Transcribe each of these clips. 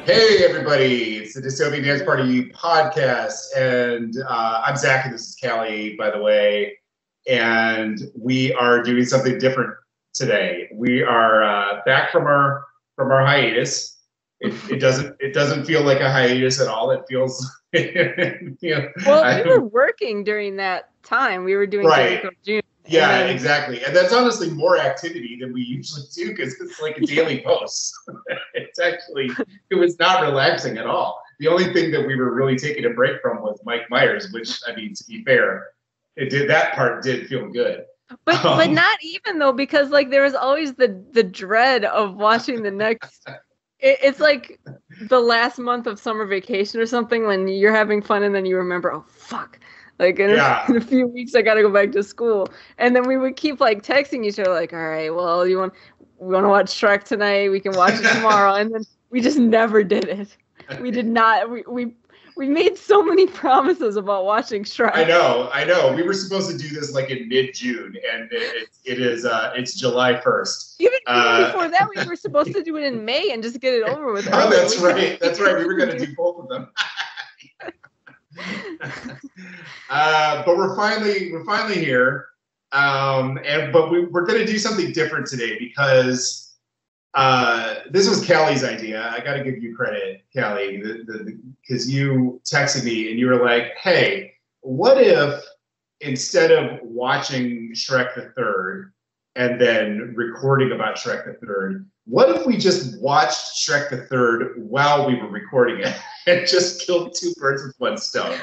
Hey everybody, it's the Dystopian Dance Party podcast, and I'm Zach, and this is Callie, by the way, and we are doing something different today. We are back from our hiatus. It doesn't feel like a hiatus at all. It feels, Well, we were working during that time. We were doing right. June. Yeah, exactly. And that's honestly more activity than we usually do because it's like a daily post. It was not relaxing at all. The only thing that we were really taking a break from was Mike Myers, which, I mean, to be fair, that part did feel good. But not even though, because like there was always the dread of watching the next. It's like the last month of summer vacation or something when you're having fun and then you remember, oh fuck. Like in a few weeks, I got to go back to school. And then we would keep like texting each other like, all right, well, we want to watch Shrek tonight. We can watch it tomorrow. And then we just never did it. We did not. We made so many promises about watching Shrek. I know. We were supposed to do this like in mid-June, and it's July 1st. Even before that, we were supposed to do it in May and just get it over with. Oh, that's right. That's right. We were going to do both of them. But we're finally here, but we're going to do something different today because this was Callie's idea. I got to give you credit, Callie, because you texted me and you were like, "Hey, what if instead of watching Shrek the Third and then recording about Shrek the Third, what if we just watched Shrek the Third while we were recording it and just killed two birds with one stone?"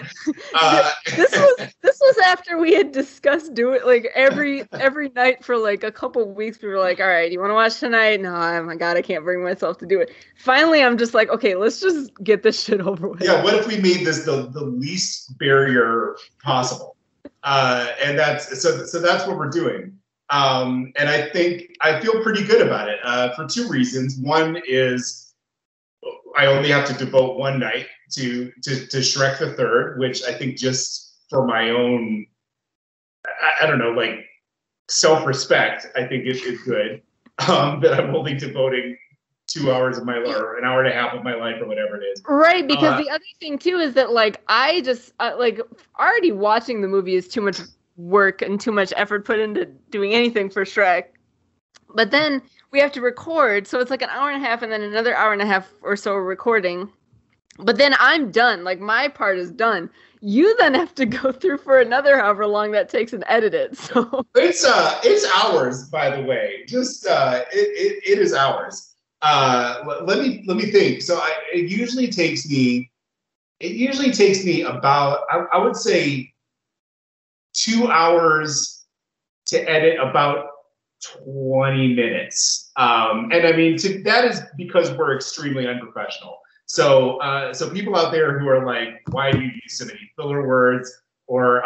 This was after we had discussed doing like every night for like a couple of weeks. We were like, all right, you want to watch tonight? No, oh my God, I can't bring myself to do it. Finally, I'm just like, okay, let's just get this shit over with. Yeah, what if we made this the least barrier possible? And that's what we're doing. And I think I feel pretty good about it for two reasons. One is I only have to devote one night to Shrek the Third, which I think just for my own, I don't know, like self-respect, I think it's good that I'm only devoting 2 hours of my life or an hour and a half of my life or whatever it is. Right, because the other thing too is that like I just like already watching the movie is too much work and too much effort put into doing anything for Shrek. But then we have to record, so it's like an hour and a half and then another hour and a half or so recording. But then I'm done, like my part is done. You then have to go through for another however long that takes and edit it. So it's hours, by the way. Just it is hours. Let me think. So it usually takes me about I would say 2 hours to edit about 20 minutes. And I mean, that is because we're extremely unprofessional. So people out there who are like, why do you use so many filler words? Or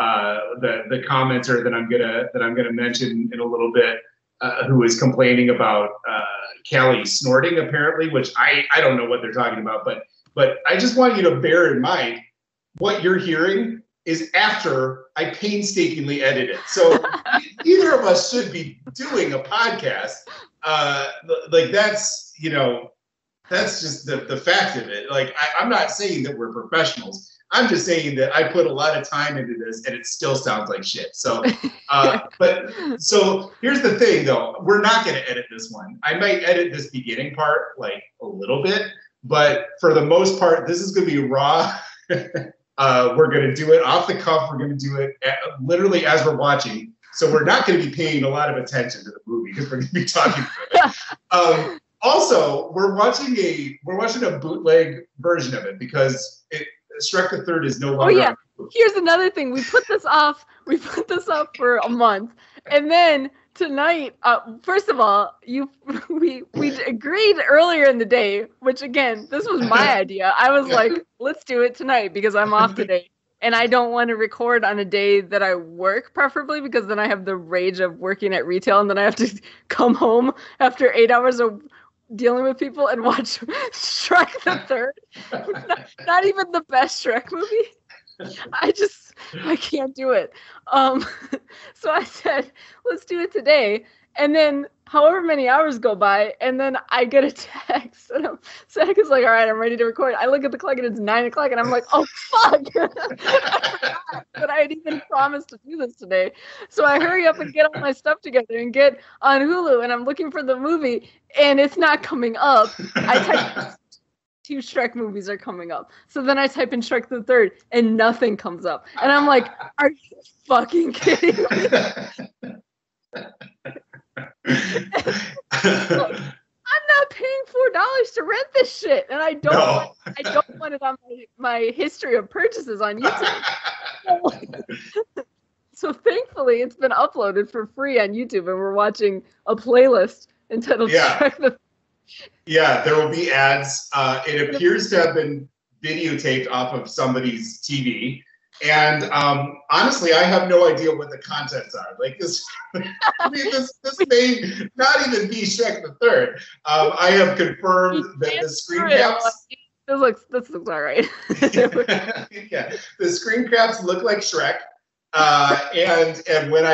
the commenter that I'm gonna mention in a little bit, who is complaining about Callie snorting apparently, which I don't know what they're talking about, but I just want you to bear in mind what you're hearing is after I painstakingly edit it. So either of us should be doing a podcast. Like that's just the fact of it. Like I'm not saying that we're professionals. I'm just saying that I put a lot of time into this and it still sounds like shit. So, so here's the thing though. We're not going to edit this one. I might edit this beginning part like a little bit, but for the most part, this is going to be raw. We're going to do it off the cuff. We're going to do it literally as we're watching. So we're not going to be paying a lot of attention to the movie because we're going to be talking about it. Also, we're watching a bootleg version of it because Shrek the Third is no longer. Oh yeah. Here's another thing. We put this off for a month, and then tonight, first of all, we agreed earlier in the day, which again, this was my idea. I was like, let's do it tonight because I'm off today. And I don't want to record on a day that I work, preferably, because then I have the rage of working at retail and then I have to come home after 8 hours of dealing with people and watch Shrek the Third. Not even the best Shrek movie. I can't do it. So I said, let's do it today. And then however many hours go by, and then I get a text, and Zach is like, all right, I'm ready to record. I look at the clock, and it's 9 o'clock, and I'm like, oh, fuck. I forgot that I had even promised to do this today. So I hurry up and get all my stuff together and get on Hulu, and I'm looking for the movie, and it's not coming up. I type 2 Shrek movies are coming up. So then I type in Shrek the Third, and nothing comes up. And I'm like, are you fucking kidding me? Look, I'm not paying $4 to rent this shit, and I don't want it on my history of purchases on YouTube. So thankfully, it's been uploaded for free on YouTube, and we're watching a playlist entitled Shrek the. Yeah, there will be ads. It appears to have been videotaped off of somebody's TV. And honestly, I have no idea what the contents are. Like this, I mean, this may not even be Shrek the Third. I have confirmed that the screen caps. This looks all right. Yeah, the screen caps look like Shrek. And when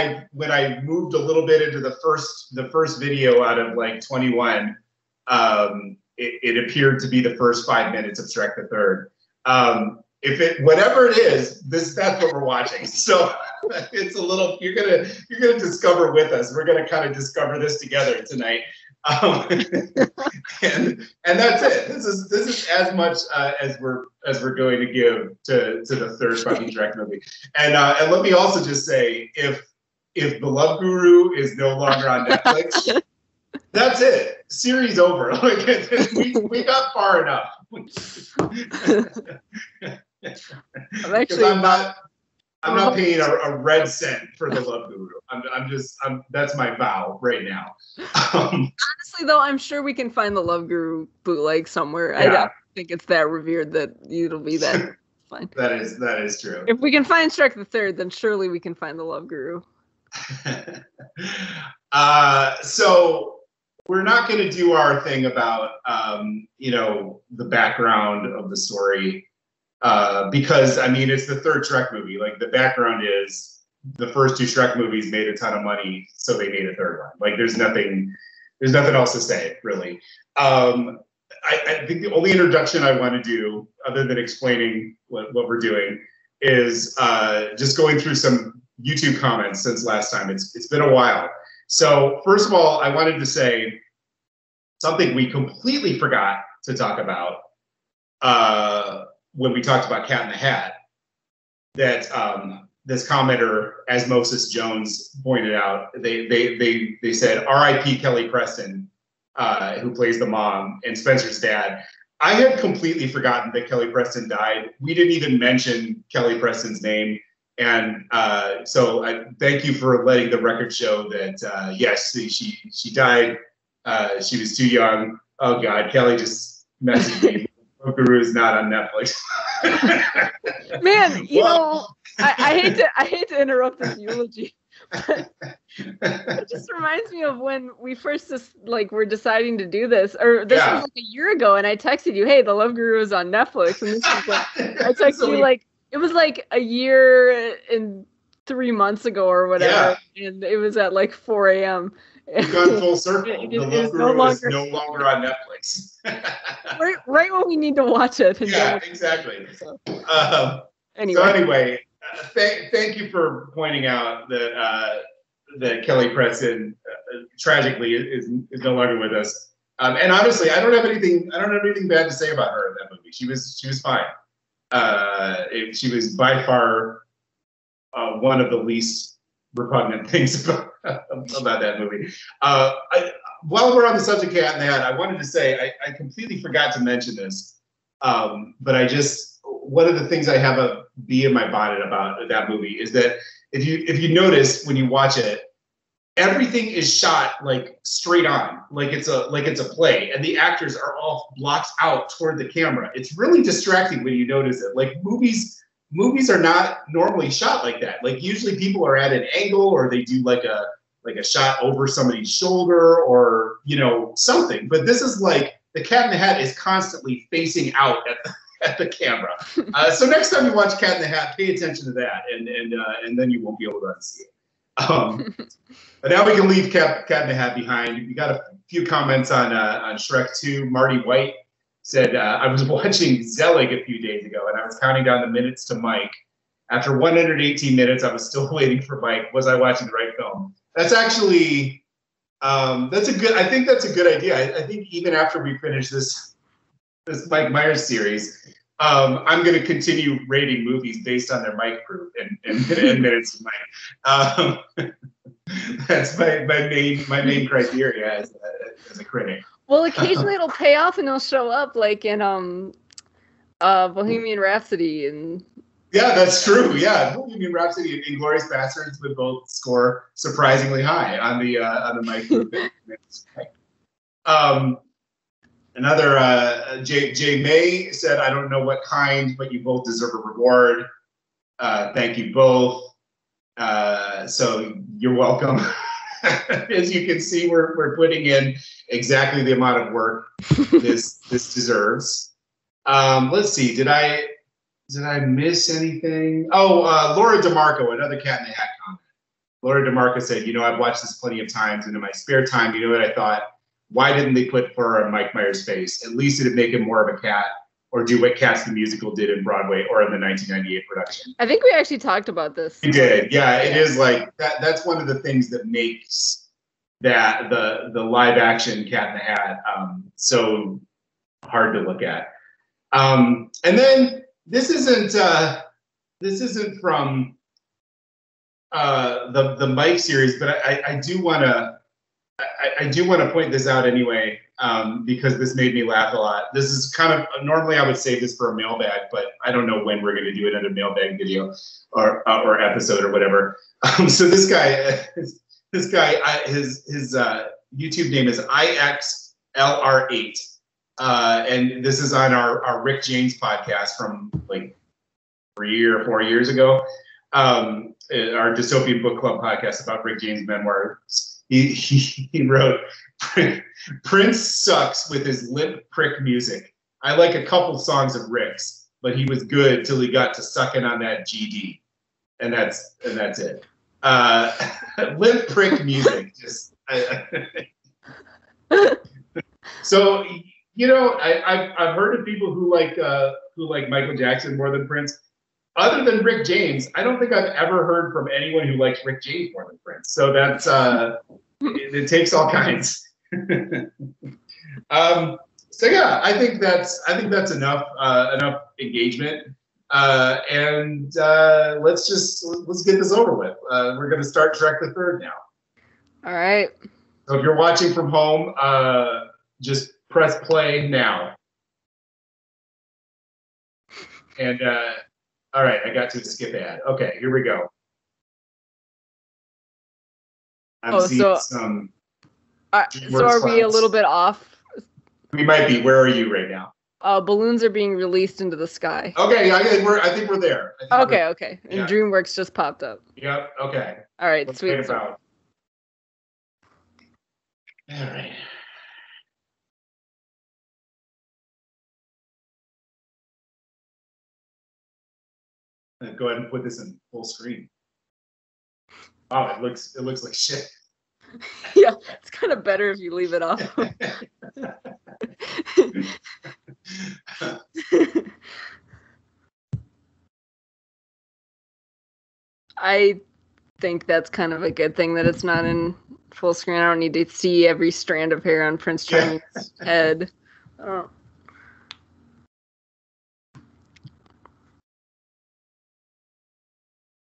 I moved a little bit into the first video out of like 21, it appeared to be the first 5 minutes of Shrek the Third. Whatever it is, that's what we're watching. So it's a little, you're gonna discover with us. We're gonna kind of discover this together tonight. And that's it. This is as much as we're going to give to the third fucking Shrek movie. And let me also just say, if The Love Guru is no longer on Netflix, that's it. Series over. Like we got far enough. I'm not paying a red cent for The Love Guru. That's my vow right now. Honestly, though, I'm sure we can find The Love Guru bootleg somewhere. Yeah. I don't think it's that revered that it'll be that fine. That is true. If we can find Shrek the Third, then surely we can find The Love Guru. So we're not going to do our thing about the background of the story. Because I mean, it's the third Shrek movie. Like the background is the first 2 Shrek movies made a ton of money, so they made a third one. Like there's nothing else to say really. I think the only introduction I want to do, other than explaining what we're doing, is just going through some YouTube comments since last time. It's been a while. So first of all, I wanted to say something we completely forgot to talk about. When we talked about Cat in the Hat, that this commenter, Asmosis Jones, pointed out, they said R.I.P. Kelly Preston, who plays the mom, and Spencer's dad. I had completely forgotten that Kelly Preston died. We didn't even mention Kelly Preston's name, and so I thank you for letting the record show that yes, she died. She was too young. Oh God, Kelly just messaged me. Guru is not on Netflix. Man, I hate to interrupt this eulogy. But it just reminds me of when we first were deciding to do this, or this was like a year ago, and I texted you, "Hey, The Love Guru is on Netflix," and this was like I texted you like it was like a year and 3 months ago or whatever, and it was at like 4 a.m. We've gone full circle. The Love Guru is no longer on Netflix. right when we need to watch it. Yeah, exactly. Anyway. So anyway, thank you for pointing out that Kelly Preston tragically is no longer with us. And honestly, I don't have anything bad to say about her in that movie. She was fine. She was by far one of the least repugnant things about that movie. While we're on the subject of Cat in the Hat, I wanted to say I completely forgot to mention this, but one of the things I have a bee in my bonnet about that movie is that if you notice when you watch it, everything is shot like straight on, like it's a play, and the actors are all blocked out toward the camera. It's really distracting when you notice it. Like movies are not normally shot like that. Like usually people are at an angle, or they do like a shot over somebody's shoulder, or something. But this is like the Cat in the Hat is constantly facing out at the camera. So next time you watch Cat in the Hat, pay attention to that, and then you won't be able to unsee it. But now we can leave Cat in the Hat behind. We got a few comments on Shrek 2. Marty White said, I was watching Zelig a few days ago, and I was counting down the minutes to Mike. After 118 minutes, I was still waiting for Mike. Was I watching the right film? That's actually, I think that's a good idea. I think even after we finish this Mike Myers series, I'm going to continue rating movies based on their Mike proof and minutes to Mike. That's my main criteria as a critic. Well, occasionally it'll pay off and they'll show up, like in Bohemian Rhapsody and. Yeah, that's true. Yeah, Bohemian Rhapsody and Inglourious Basterds would both score surprisingly high on the Mike proof. Another J May said, I don't know what kind, but you both deserve a reward. Thank you both. So you're welcome. As you can see, we're putting in exactly the amount of work this deserves. Let's see. Did I miss anything? Oh, Laura DeMarco, another Cat in the Hat comment. Laura DeMarco said, I've watched this plenty of times, and in my spare time, you know what I thought? Why didn't they put fur on Mike Myers' face? At least it'd make him more of a cat, or do what Cats the Musical did in Broadway or in the 1998 production. I think we actually talked about this. We did, yeah. It is like that. That's one of the things that makes that the live action Cat in the Hat so hard to look at. And then this isn't from the Mike series, but I do want to point this out anyway, because this made me laugh a lot. This is kind of, normally I would save this for a mailbag, but I don't know when we're going to do another mailbag video or episode or whatever. So this guy, his YouTube name is IXLR8. And this is on our Rick James podcast from like 3 or 4 years ago. Our Dystopian Book Club podcast about Rick James' memoirs. He wrote, Prince sucks with his lip prick music. I like a couple songs of Rick's, but he was good till he got to sucking on that GD. And that's it. Lip prick music. Just so I've heard of people who like Michael Jackson more than Prince. Other than Rick James, I don't think I've ever heard from anyone who likes Rick James more than Prince. So that's it takes all kinds. So yeah, I think that's enough engagement. And let's get this over with. We're gonna start Shrek the Third now. All right. So if you're watching from home, just press play now. And all right, I got to the skip ad. Okay, here we go. So are we a little bit off? We might be. Where are you right now? Balloons are being released into the sky. Okay, I think we're there. Okay. And yeah. DreamWorks just popped up. Yep. Okay. All right. Let's sweet. All right. Go ahead and put this in full screen. Wow, it looks like shit. Yeah, it's kind of better if you leave it off. I think that's kind of a good thing that it's not in full screen. I don't need to see every strand of hair on Prince Charming's head. Oh.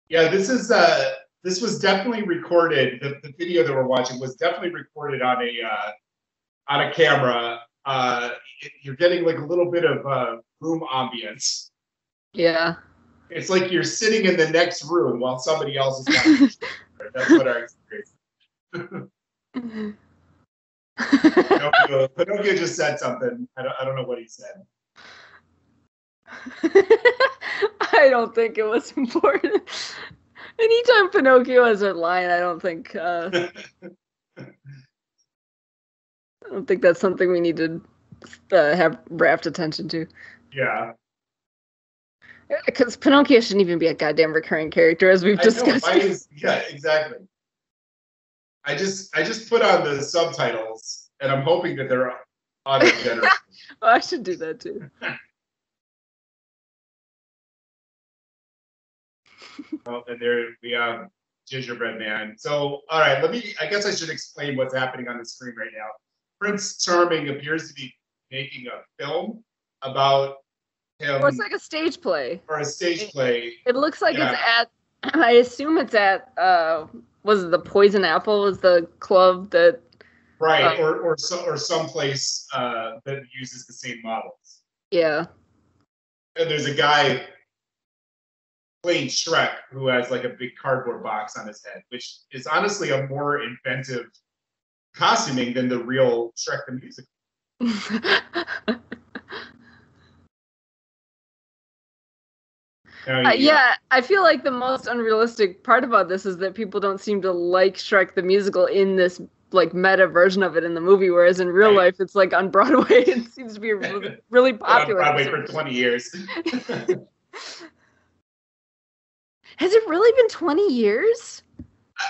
Yeah, this was definitely recorded. The video that we're watching was definitely recorded on a camera. You're getting like a little bit of room ambience. Yeah. It's like you're sitting in the next room while somebody else is watching. That's what our experience. Pinocchio just said something. I don't know what he said. I don't think it was important. Anytime Pinocchio has a line, I don't think that's something we need to have rapt attention to. Yeah. Because Pinocchio shouldn't even be a goddamn recurring character, as we've discussed. Yeah, exactly. I just put on the subtitles, and I'm hoping that they're auto-generated. Oh, I should do that too. Oh, and there we have Gingerbread Man. So, all right, I guess I should explain what's happening on the screen right now. Prince Charming appears to be making a film about him. Or it's like a stage play. Or a stage play. It looks like it's at, I assume it's at, was it the Poison Apple was the club that. Right, or someplace that uses the same models. Yeah. And there's a guy playing Shrek who has like a big cardboard box on his head, which is honestly a more inventive costuming than the real Shrek the musical. Yeah, I feel like the most unrealistic part about this is that people don't seem to like Shrek the musical in this like meta version of it in the movie, whereas in real life it's like on Broadway it seems to be really popular. On Broadway for 20 years. Has it really been 20 years?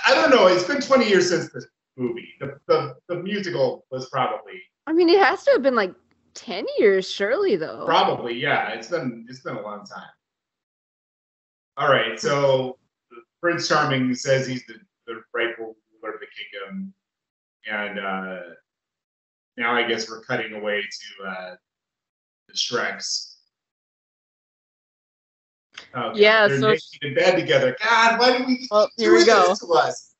I don't know. It's been 20 years since the movie. The musical was probably. I mean, it has to have been like 10 years, surely, though. Probably, yeah. It's been a long time. All right, so Prince Charming says he's the rightful ruler of the kingdom, and now I guess we're cutting away to the Shreks. Yeah, they're so making in bed together. God, why did we here we go. This to us?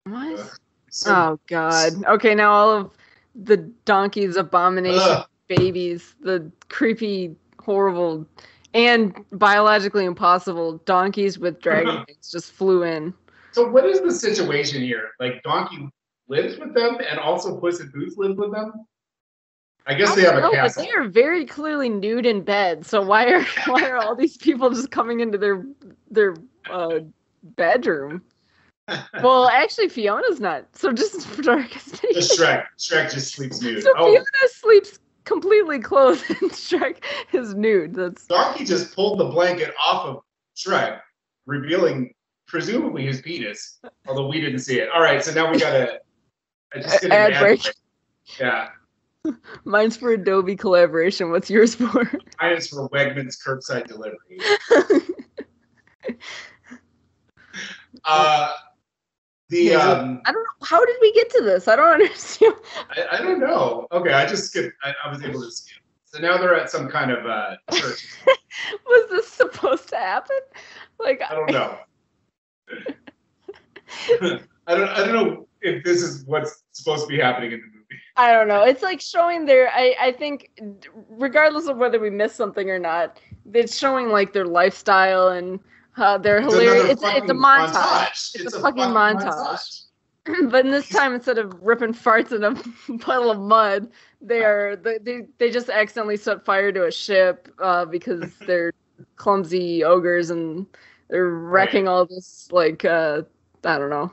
What? Oh God. Okay, now all of the donkey's abomination babies, the creepy, horrible, and biologically impossible donkeys with dragon wings just flew in. So what is the situation here? Like Donkey lives with them, and also Puss in Boots lives with them. I guess they have a castle. But they are very clearly nude in bed. So why are all these people just coming into their bedroom? Well, actually, Fiona's not. So just Shrek. Shrek just sleeps nude. So Fiona sleeps completely clothed, and Shrek is nude. Donkey just pulled the blanket off of Shrek, revealing presumably his penis, although we didn't see it. All right, so now we got an ad break. Yeah. Mine's for Adobe collaboration. What's yours for? Mine is for Wegmans curbside delivery. I don't know. How did we get to this? I don't understand. I don't know. Okay, I just skipped. I was able to skip. So now they're at some kind of church. Was this supposed to happen? Like I don't know. I don't know if this is what's supposed to be happening in the movie. I don't know. It's like showing I think regardless of whether we missed something or not, it's showing like their lifestyle and they're hilarious. It's a montage. It's a fucking montage. But this time, instead of ripping farts in a puddle of mud, they just accidentally set fire to a ship because they're clumsy ogres and they're wrecking all this like I don't know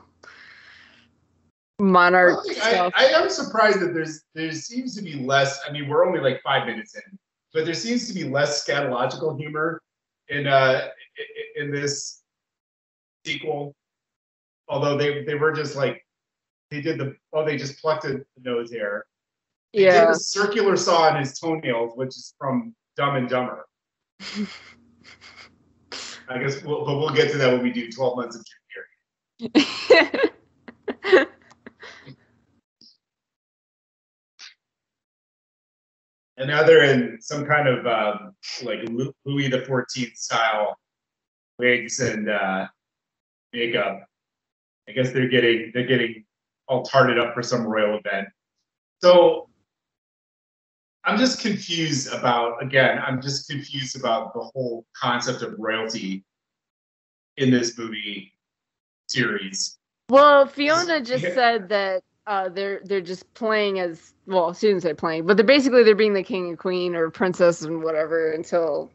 monarch stuff. I am surprised that there seems to be less. I mean, we're only like 5 minutes in, but there seems to be less scatological humor in this sequel. Although they were just like they just plucked the nose hair. They did the circular saw on his toenails, which is from Dumb and Dumber. I guess we'll get to that when we do 12 Months of Jim Carrey. And now they're in some kind of like Louis XIV style wigs and makeup. I guess they're getting all tarted up for some royal event. So I'm just confused about the whole concept of royalty in this movie series. Well, Fiona just said that they're just playing as well. She didn't say playing, but they're being the king and queen or princess and whatever until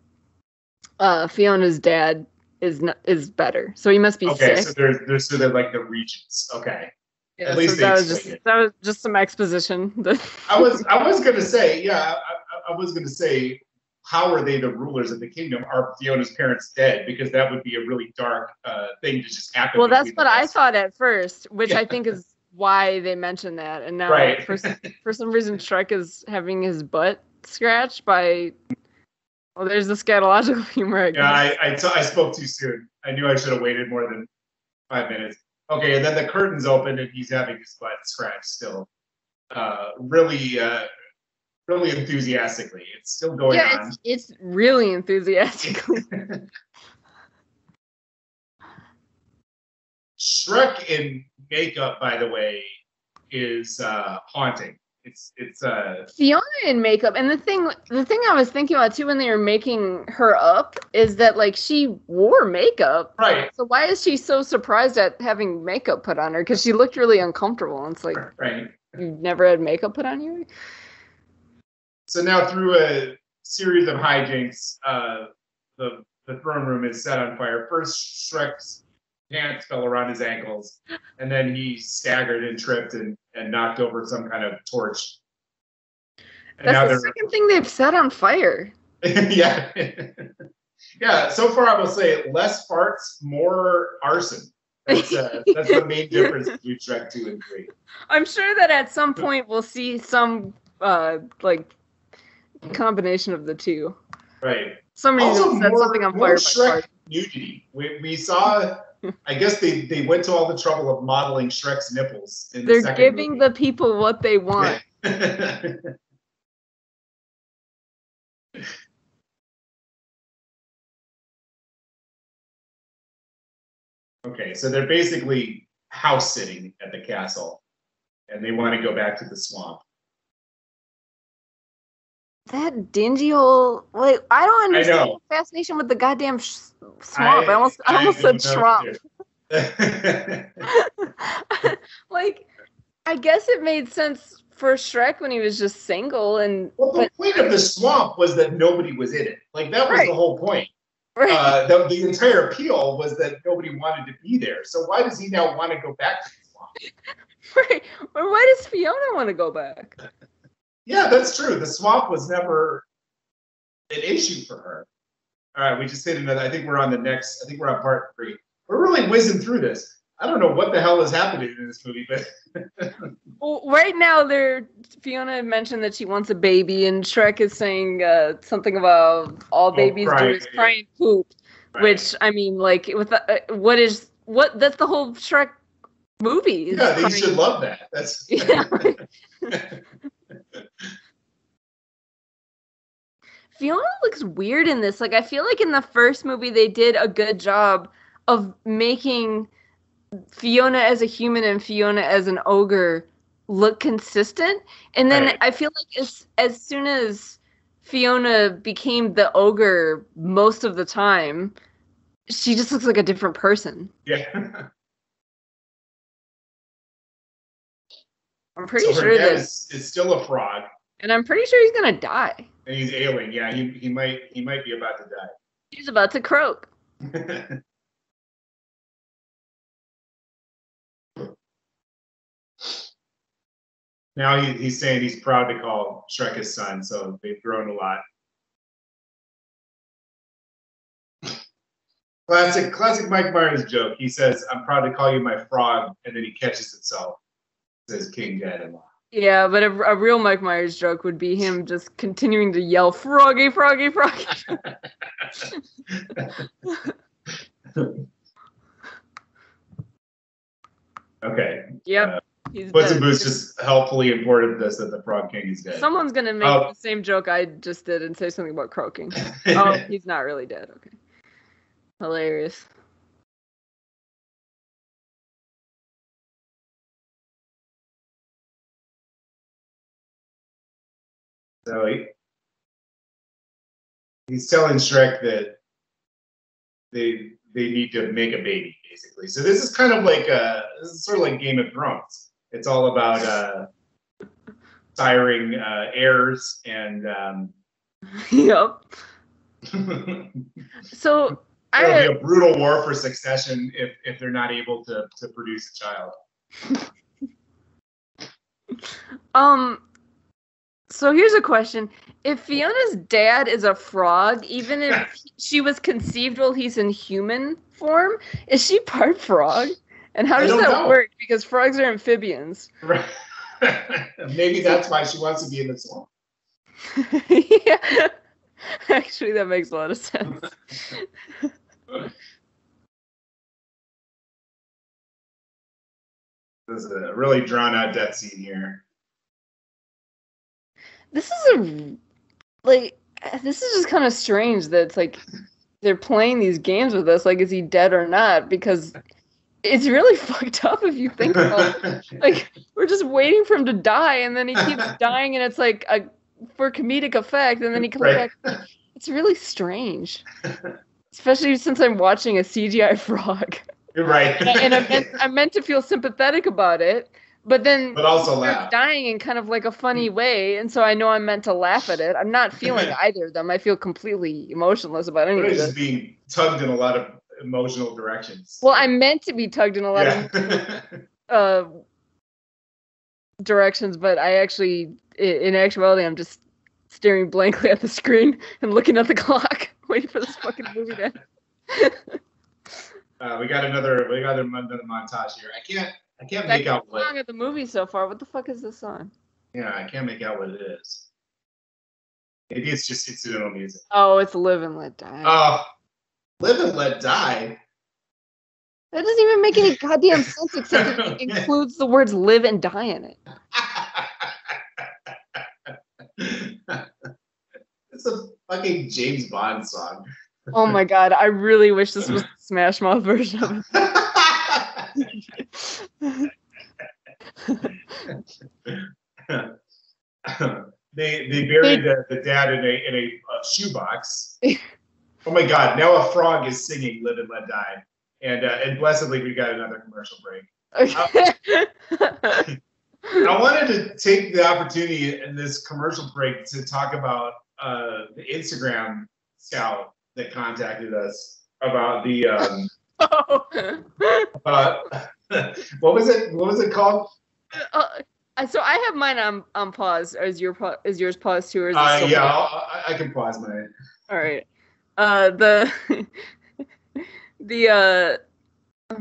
Fiona's dad is better. So he must be sick. So they're like the regents. Okay. Yeah, At least so they explain it. that was just some exposition. I was gonna say, yeah, I was gonna say, how are they the rulers of the kingdom? Are Fiona's parents dead? Because that would be a really dark thing to just happen. Well, that's what I thought at first, which Yeah. I think is why they mentioned that. And now, Right. for some reason, Shrek is having his butt scratched by. Well, there's the scatological humor. I guess. Yeah, I spoke too soon. I knew I should have waited more than 5 minutes. Okay, and then the curtains open and he's having his butt scratched still. Really enthusiastically. It's still going on. Yeah, it's really enthusiastically. Shrek in makeup, by the way, is haunting. It's Fiona in makeup, and the thing I was thinking about too when they were making her up is that like she wore makeup, right. So why is she so surprised at having makeup put on her? Because she looked really uncomfortable. And it's like, right. You've never had makeup put on you. So now through a series of hijinks, the throne room is set on fire. First, Shrek's pants fell around his ankles, and then he staggered and tripped and knocked over some kind of torch. And that's the second thing they've set on fire. Yeah. Yeah, so far I will say less farts, more arson. That's the main difference between Shrek 2 and 3. I'm sure that at some point we'll see some like combination of the two. Right. Somebody set something on fire. Shrek nudity. We saw. I guess they went to all the trouble of modeling Shrek's nipples. They're giving the people what they want. Okay, so they're basically house sitting at the castle, and they want to go back to the swamp. That dingy old, like, I don't understand the fascination with the goddamn swamp. I almost said swamp. Like, I guess it made sense for Shrek when he was just single. The point of the swamp was that nobody was in it. Like, that was the whole point. Right. The entire appeal was that nobody wanted to be there. So why does he now want to go back to the swamp? Right. Or why does Fiona want to go back? Yeah, that's true. The swamp was never an issue for her. All right, we just hit another. I think we're on part 3. We're really whizzing through this. I don't know what the hell is happening in this movie, but well, right now Fiona mentioned that she wants a baby, and Shrek is saying something about all babies do is cry and poop, which I mean, like, with that's the whole Shrek movie. Yeah, they should love that. That's yeah. Fiona looks weird in this. Like, I feel like in the first movie they did a good job of making Fiona as a human and Fiona as an ogre look consistent. And then I feel like as soon as Fiona became the ogre most of the time, she just looks like a different person. Yeah. I'm pretty sure that is still a frog. And I'm pretty sure he's gonna die. And he's ailing. Yeah, he might be about to die. He's about to croak. Now he's saying he's proud to call Shrek his son, so they've grown a lot. Classic Mike Myers joke. He says, "I'm proud to call you my frog," and then he catches himself. Says King Dad-in-law. Yeah, but a real Mike Myers joke would be him just continuing to yell, "Froggy, froggy, froggy." Okay. Yep. Puss in Boots just helpfully imported this that the Frog King is dead. Someone's gonna make the same joke I just did and say something about croaking. Oh, he's not really dead. Okay. Hilarious. So he's telling Shrek that they need to make a baby, basically. So this is kind of like sort of like Game of Thrones. It's all about siring heirs and yep. So it'll be a brutal war for succession if they're not able to produce a child. So here's a question. If Fiona's dad is a frog, even if she was conceived while he's in human form, is she part frog? And how does that work? Because frogs are amphibians. Right. Maybe that's why she wants to be in the swamp. Yeah. Actually, that makes a lot of sense. This is a really drawn-out death scene here. This is just kind of strange that it's like they're playing these games with us. Like, is he dead or not? Because it's really fucked up if you think about it. Like, we're just waiting for him to die, and then he keeps dying, and it's like for comedic effect, and then he comes back. It's really strange, especially since I'm watching a CGI frog. You're right. And I meant to feel sympathetic about it, but also laugh. Dying in kind of like a funny way, and so I know I'm meant to laugh at it. I'm not feeling either of them. I feel completely emotionless about any of this. It's just being tugged in a lot of emotional directions. Well, I'm meant to be tugged in a lot of directions, but I actually, in actuality, I'm just staring blankly at the screen and looking at the clock, waiting for this fucking movie to end. We got another montage here. I can't make out what song of the movie so far. What the fuck is this song? Yeah, I can't make out what it is. Maybe it's just incidental music. Oh, it's Live and Let Die. Oh, Live and Let Die? That doesn't even make any goddamn sense except it includes the words live and die in it. It's a fucking James Bond song. Oh my god, I really wish this was the Smash Mouth version of it. They buried the dad in a shoebox. Oh my god, now a frog is singing Live and Let Die. And blessedly we got another commercial break. I wanted to take the opportunity in this commercial break to talk about the Instagram scout that contacted us about the what was it called? So I have mine on pause. Is yours paused too? Or is I can pause mine. All right. I'm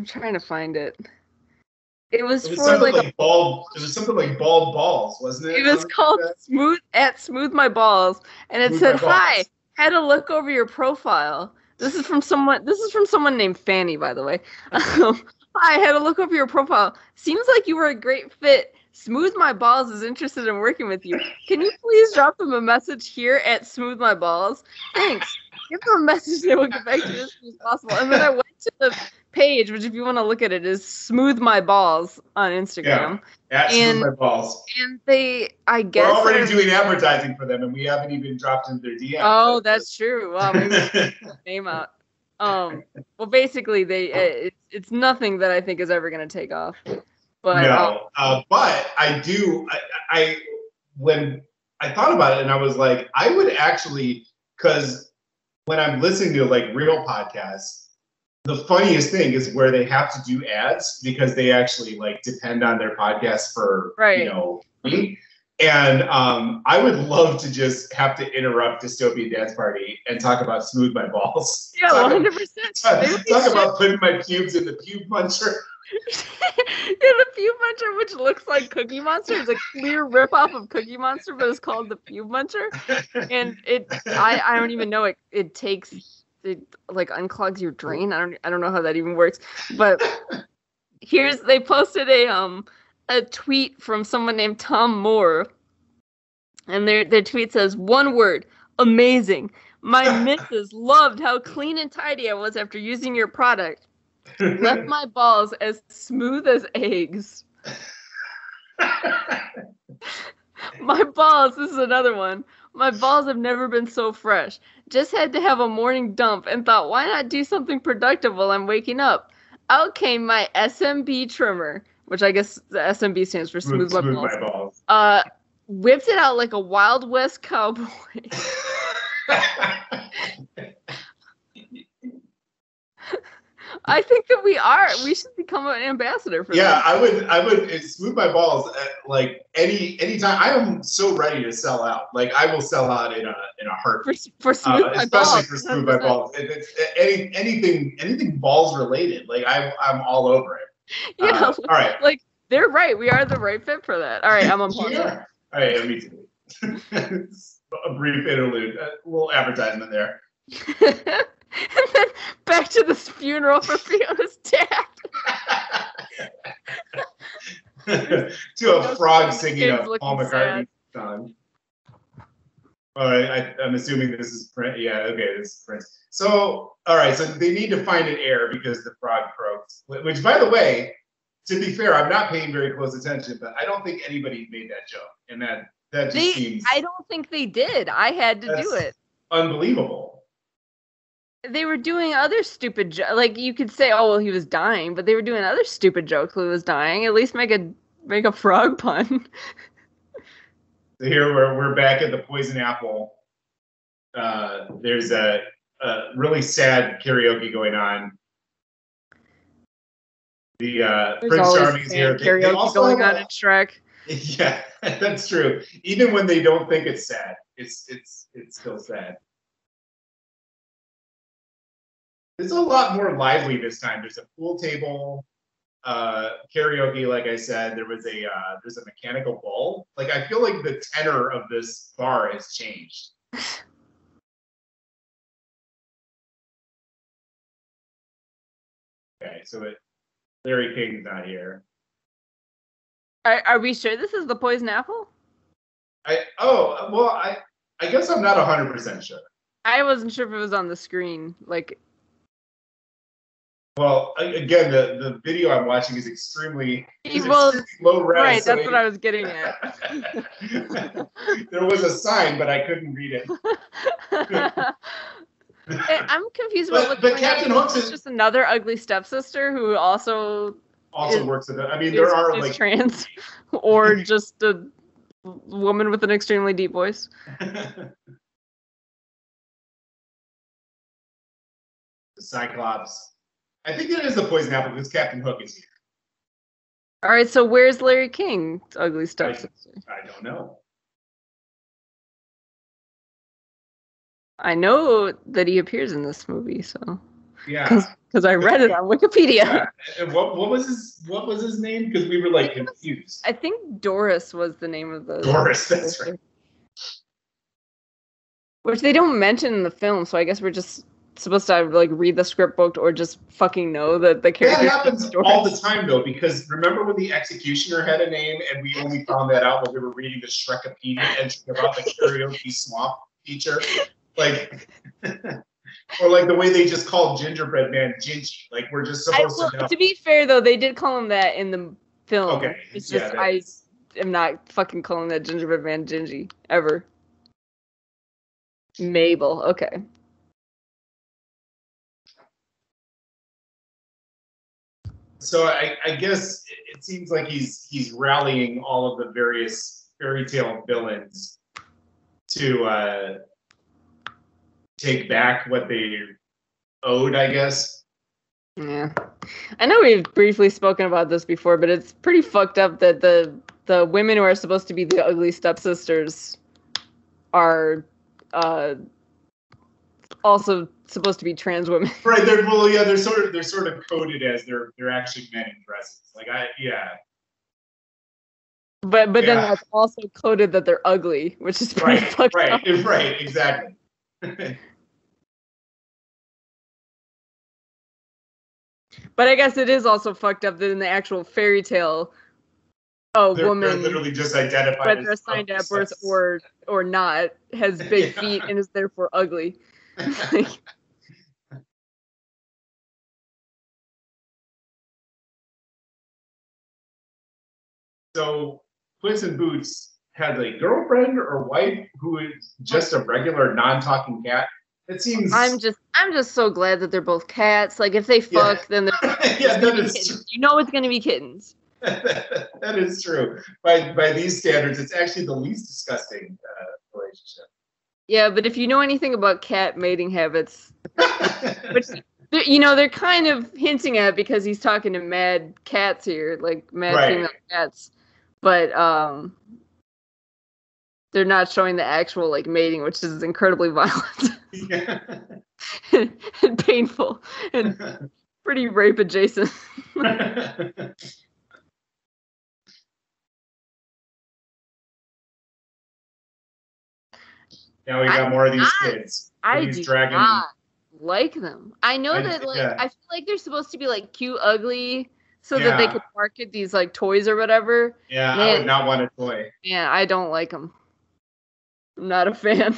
trying to find it. It was for like bald. It was something like bald balls, wasn't it? It was called Smooth My Balls, and it said, "Hi, had a look over your profile." This is from someone named Fanny, by the way. Hi, had a look over your profile. Seems like you were a great fit. Smooth My Balls is interested in working with you. Can you please drop them a message here at Smooth My Balls? Thanks. Give them a message and we'll get back to you as soon as possible. And then I went to the page, which if you want to look at it, is Smooth My Balls on Instagram. Yeah, Smooth My Balls. And I guess we're already doing advertising for them, and we haven't even dropped into their DM. Oh, that's true. Wow, maybe we should put the name out. Well, basically, it's nothing that I think is ever going to take off. But no, but I do. When I thought about it, and I was like, I would actually, because when I'm listening to like real podcasts, the funniest thing is where they have to do ads because they actually like depend on their podcast for me. And I would love to just have to interrupt Dystopian Dance Party and talk about Smooth My Balls. Yeah, 100%. Talk about putting my pubes in the pube muncher. The Pube Muncher, which looks like Cookie Monster, is a clear ripoff of Cookie Monster, but it's called the Pube Muncher. And I don't even know it takes it like unclogs your drain. I don't know how that even works. But they posted a tweet from someone named Tom Moore, and their tweet says, one word, amazing. My missus loved how clean and tidy I was after using your product. Left my balls as smooth as eggs. My balls, this is another one. My balls have never been so fresh. Just had to have a morning dump and thought, why not do something productive while I'm waking up? Out came my SMB trimmer, which I guess the SMB stands for Smooth My Balls. Whipped it out like a Wild West cowboy. I think that we are. We should become an ambassador for Yeah, this. I would smooth my balls at, like anytime. I am so ready to sell out. Like I will sell out in a heartbeat. For smooth my Especially balls. for smooth my balls. If it's anything balls related, like I'm all over it. Yeah, All right. like they're right. We are the right fit for that. All right, I'm on pause. Sure. All right, me too. A brief interlude, a little advertisement there. And then back to this funeral for Fiona's dad. To a frog singing a Kids looking Paul McCartney song. I'm assuming this is Prince. Yeah, okay, this is Prince. So, all right, so they need to find an heir because the frog croaks. Which, by the way, to be fair, I'm not paying very close attention, but I don't think anybody made that joke, and that just seems. I don't think they did. I had to do it. Unbelievable. They were doing other stupid jokes. Like you could say, "Oh, well, he was dying," but they were doing other stupid jokes when he was dying. At least make a frog pun. So here we're back at the Poison Apple. There's a really sad karaoke going on. The Prince Charming is here. Karaoke going on in Shrek. Yeah, that's true. Even when they don't think it's sad, it's still sad. It's a lot more lively this time. There's a pool table, karaoke. Like I said, there's a mechanical bull. Like I feel like the tenor of this bar has changed. Okay, so Larry King's not here. Are we sure this is the Poison Apple? I guess I'm not 100% sure. I wasn't sure if it was on the screen. Like. Well, again, the video I'm watching is extremely low res. Right, that's what I was getting at. There was a sign, but I couldn't read it. I'm confused about but Captain Hook is just another ugly stepsister who also works at it. I mean, there are like trans or just a woman with an extremely deep voice. Cyclops. I think it is the Poison Apple because Captain Hook is here. All right, so where's Larry King, ugly stepsister? I don't know. I know that he appears in this movie, so yeah, because I read it on Wikipedia. Yeah. And what was his name? Because we were like confused. I think Doris was the name of the Doris. That's right. Which they don't mention in the film, so I guess we're just supposed to like read the script book or just fucking know that the character. That happens all the time though, because remember when the executioner had a name and we only found that out when we were reading the Shrekopedia entry about the karaoke swamp feature, like, or like the way they just called Gingerbread Man Gingy. Like we're just supposed to know. To be fair though, they did call him that in the film. Okay, it's just I am not fucking calling that Gingerbread Man Gingy ever. Mabel, okay. So I guess it seems like he's rallying all of the various fairy tale villains to take back what they owed, I guess. Yeah. I know we've briefly spoken about this before, but it's pretty fucked up that the women who are supposed to be the ugly stepsisters are also supposed to be trans women. Right. They're sort of coded as they're actually men in dresses. Like But then that's also coded that they're ugly, which is pretty fucked up. Right, exactly. But I guess it is also fucked up that in the actual fairy tale, woman they're literally just identified, whether assigned at birth or not, has big feet and is therefore ugly. So Puss in Boots has a girlfriend or wife who is just a regular non-talking cat. It seems. I'm just so glad that they're both cats. Like if they fuck, then they're kittens. You know it's gonna be kittens. That is true. By these standards, it's actually the least disgusting relationship. Yeah, but if you know anything about cat mating habits, they're kind of hinting at it because he's talking to mad cats here, like mad female cats, but they're not showing the actual like mating, which is incredibly violent and painful and pretty rape adjacent. Now we got more of these kids. I do not like them. I know that I feel like they're supposed to be like cute, ugly, so that they could market these like toys or whatever. Yeah, man, I would not want a toy. Yeah, I don't like them. I'm not a fan.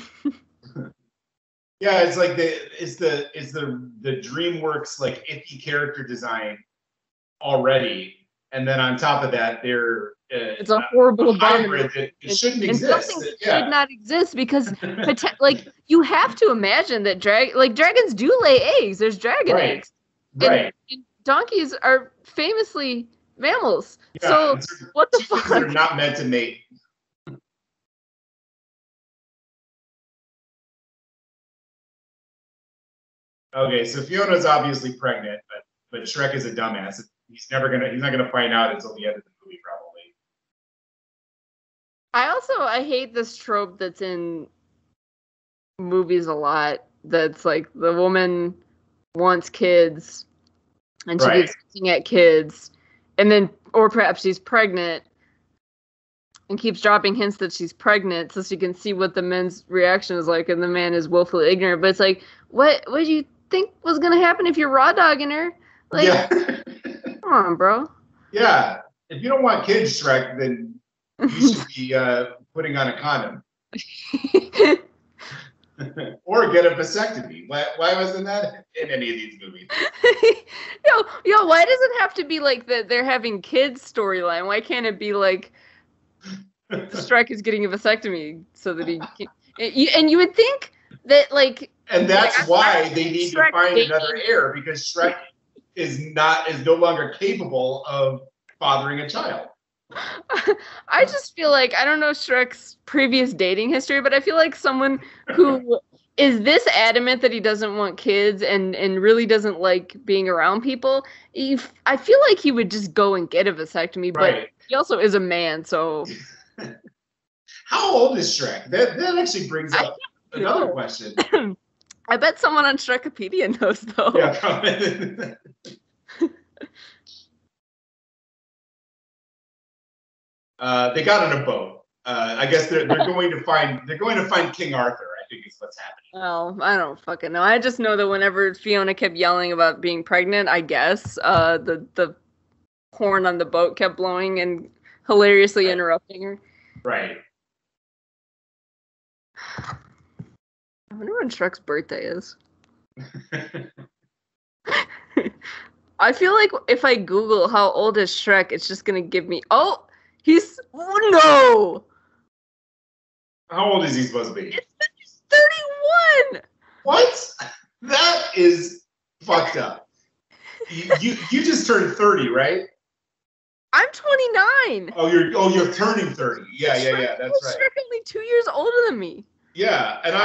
Yeah, it's like the DreamWorks like iffy character design already, and then on top of that, they're it's a horrible hybrid that it shouldn't exist. Something should not exist because like you have to imagine that dragons do lay eggs. There's dragon eggs. Right. And donkeys are famously mammals. Yeah, so what the fuck? They're not meant to mate. Okay, so Fiona's obviously pregnant, but Shrek is a dumbass. He's not gonna find out until the end of the movie, probably. I hate this trope that's in movies a lot. That's like the woman wants kids, and she keeps looking at kids, and then, or perhaps she's pregnant, and keeps dropping hints that she's pregnant, so she can see what the man's reaction is like, and the man is willfully ignorant. But it's like, what do you think was gonna happen if you're raw dogging her? Like, come on, bro. Yeah, if you don't want kids, Shrek, then you should be putting on a condom. Or get a vasectomy. Why wasn't that in any of these movies? Yo, why does it have to be like that they're having kids storyline? Why can't it be like Shrek is getting a vasectomy so that he can... And you would think that like... And that's why they need to find another heir, because Shrek is no longer capable of fathering a child. I just feel like, I don't know Shrek's previous dating history, but I feel like someone who is this adamant that he doesn't want kids and really doesn't like being around people, I feel like he would just go and get a vasectomy, but he also is a man, so... How old is Shrek? That actually brings up another question. I bet someone on Shrekopedia knows, though. Yeah, probably. They got on a boat. I guess they're going to find King Arthur, I think is what's happening. Well, I don't fucking know. I just know that whenever Fiona kept yelling about being pregnant, I guess the horn on the boat kept blowing and hilariously interrupting her. Right. I wonder when Shrek's birthday is. I feel like if I Google how old is Shrek, it's just gonna give me... Oh! No! How old is he supposed to be? It's 31! What? That is fucked up. You just turned 30, right? I'm 29. Oh, you're turning 30. Yeah, that's right. Shrek only 2 years older than me. Yeah, and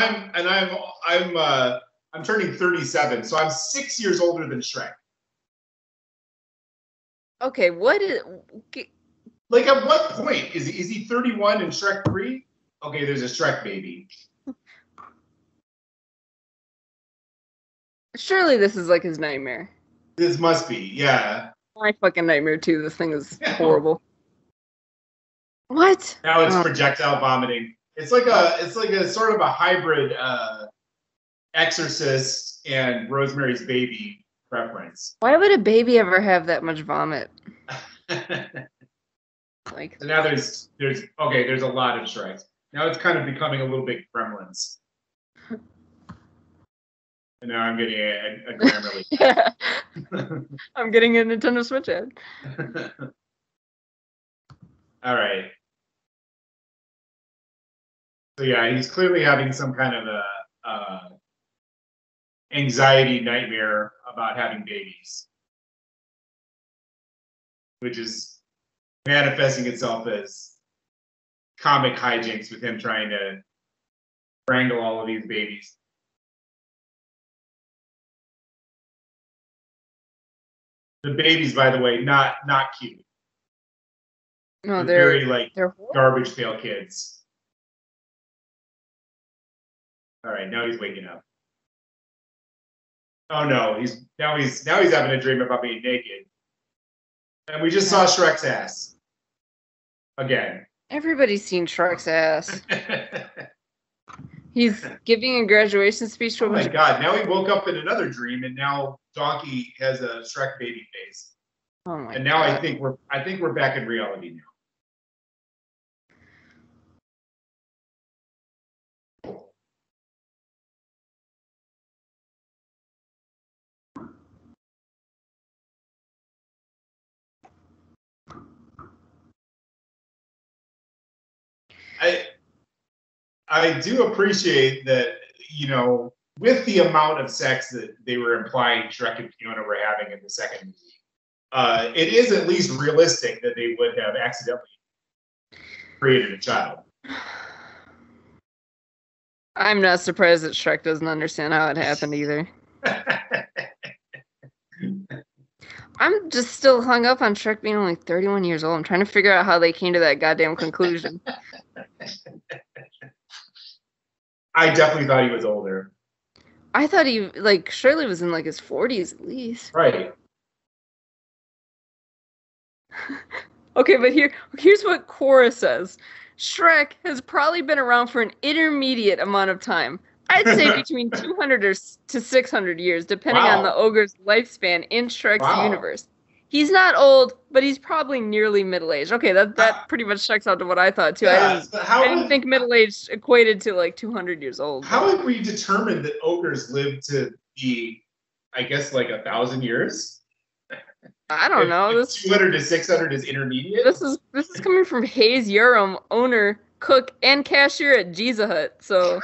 I'm turning 37, so I'm 6 years older than Shrek. Okay, what is... Like, at what point? Is he 31 and Shrek 3? Okay, there's a Shrek baby. Surely this is like his nightmare. This must be, yeah. My fucking nightmare too. This thing is horrible. What? Now it's projectile vomiting. It's like a sort of a hybrid Exorcist and Rosemary's Baby reference. Why would a baby ever have that much vomit? Like, so now there's a lot of Shreks. Now it's kind of becoming a little bit Gremlins. And now I'm getting a Grammarly. Yeah. I'm getting a Nintendo Switch ad. All right. So yeah, he's clearly having some kind of a anxiety nightmare about having babies, which is manifesting itself as comic hijinks with him trying to wrangle all of these babies. The babies, by the way, not cute. No, very like they're garbage pail kids. All right, now he's waking up. Oh no, he's having a dream about being naked. And we just saw Shrek's ass. Again. Everybody's seen Shrek's ass. He's giving a graduation speech to a bunch of... Oh my god, now he woke up in another dream and now Donkey has a Shrek baby face. Oh my and now god. I think we're back in reality now. I do appreciate that, you know, with the amount of sex that they were implying Shrek and Fiona were having in the second movie, it is at least realistic that they would have accidentally created a child. I'm not surprised that Shrek doesn't understand how it happened either. I'm just still hung up on Shrek being only 31 years old. I'm trying to figure out how they came to that goddamn conclusion. I definitely thought he was older. I thought he, like, Shirley was in, like, his 40s at least. Right. Okay, but here's what Quora says. Shrek has probably been around for an intermediate amount of time. I'd say between 200 to 600 years, depending on the ogre's lifespan in Shrek's universe. He's not old, but he's probably nearly middle-aged. Okay, that pretty much checks out to what I thought, too. Yeah, I didn't think middle-aged equated to, like, 200 years old. How have we determined that ogres live to be, I guess, like 1,000 years? I don't know. If 200 to 600 is intermediate? This is coming from Hayes Urim, owner, cook, and cashier at Giza Hut, so...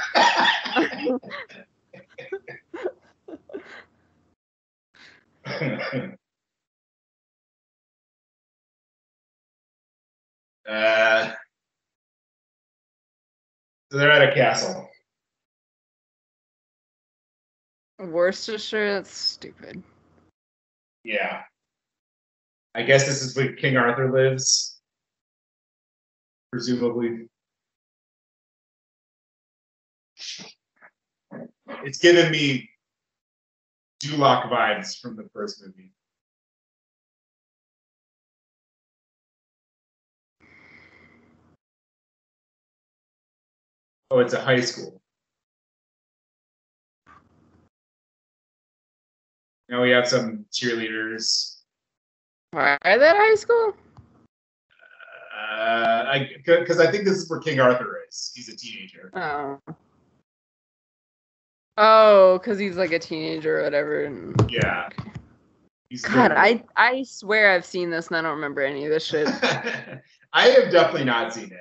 So they're at a castle. Worcestershire? That's stupid. Yeah. I guess this is where King Arthur lives. Presumably. It's giving me Duloc vibes from the first movie. Oh, it's a high school. Now we have some cheerleaders. Are they at high school? Because I think this is where King Arthur is. He's a teenager. Oh, because he's like a teenager or whatever. Yeah. God, I swear I've seen this and I don't remember any of this shit. I have definitely not seen it.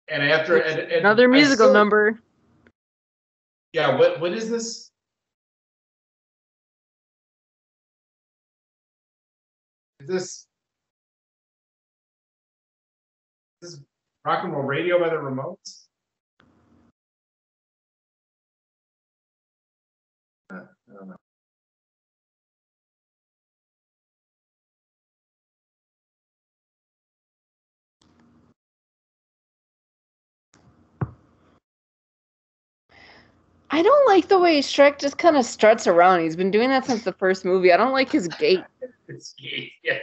And after another musical number. Yeah, what is this? Is this rock and roll radio by the Remotes? I don't know. I don't like the way Shrek just kind of struts around. He's been doing that since the first movie. I don't like his gait. His gait, yeah.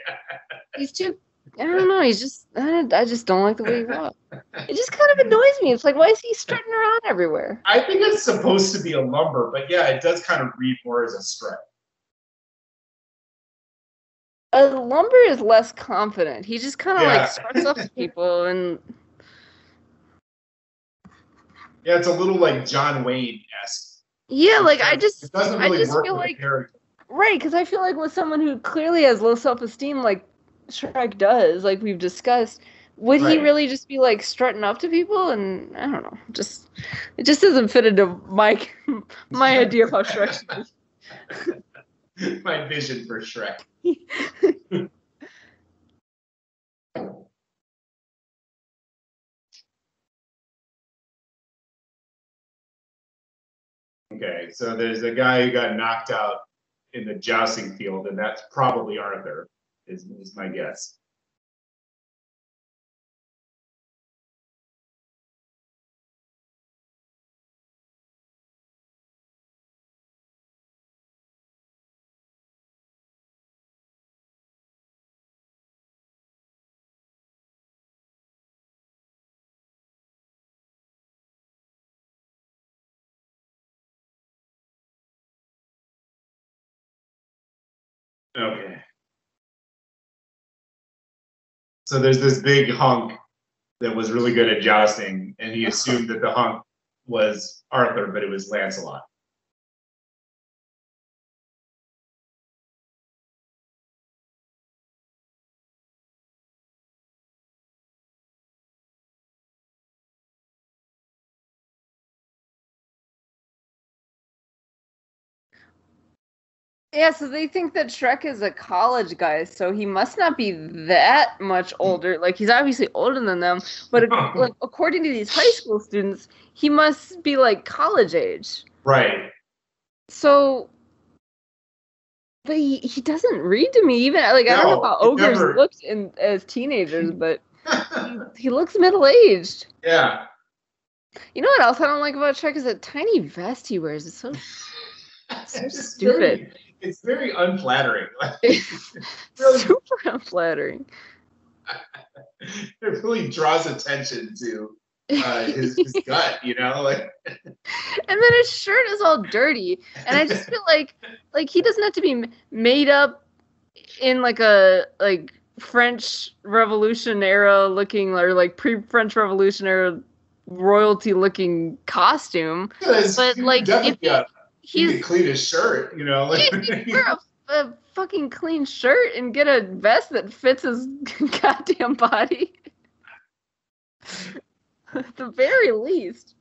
He's too... I don't know. He's just... I just don't like the way he walks. It just kind of annoys me. It's like, why is he strutting around everywhere? I think it's supposed to be a lumber, but yeah, it does kind of read more as a strut. A lumber is less confident. He just kind of like struts up to people and... Yeah, it's a little like John Wayne-esque. Yeah, like it doesn't really work feel with like the character. Right, because I feel like with someone who clearly has low self-esteem, like Shrek does, like we've discussed, would he really just be like strutting up to people? And I don't know, it just doesn't fit into my idea of how Shrek should be. My vision for Shrek. Okay, so there's a guy who got knocked out in the jousting field, and that's probably Arthur. Is my guess. Okay. So there's this big hunk that was really good at jousting, and he assumed that the hunk was Arthur, but it was Lancelot. Yeah, so they think that Shrek is a college guy, so he must not be that much older. Like, he's obviously older than them, but like according to these high school students, he must be like college age. Right. So, but he doesn't read to me even. Like, I don't know how ogres looked as teenagers, but he looks middle-aged. Yeah. You know what else I don't like about Shrek is that tiny vest he wears. It's so stupid. It's very unflattering. Really, super unflattering. It really draws attention to his gut, you know, like. And then his shirt is all dirty, and I just feel like he doesn't have to be made up in like a French Revolution era looking, or like pre-French Revolution era royalty looking costume. But like if he could clean his shirt, you know, like wear a fucking clean shirt and get a vest that fits his goddamn body. At the very least.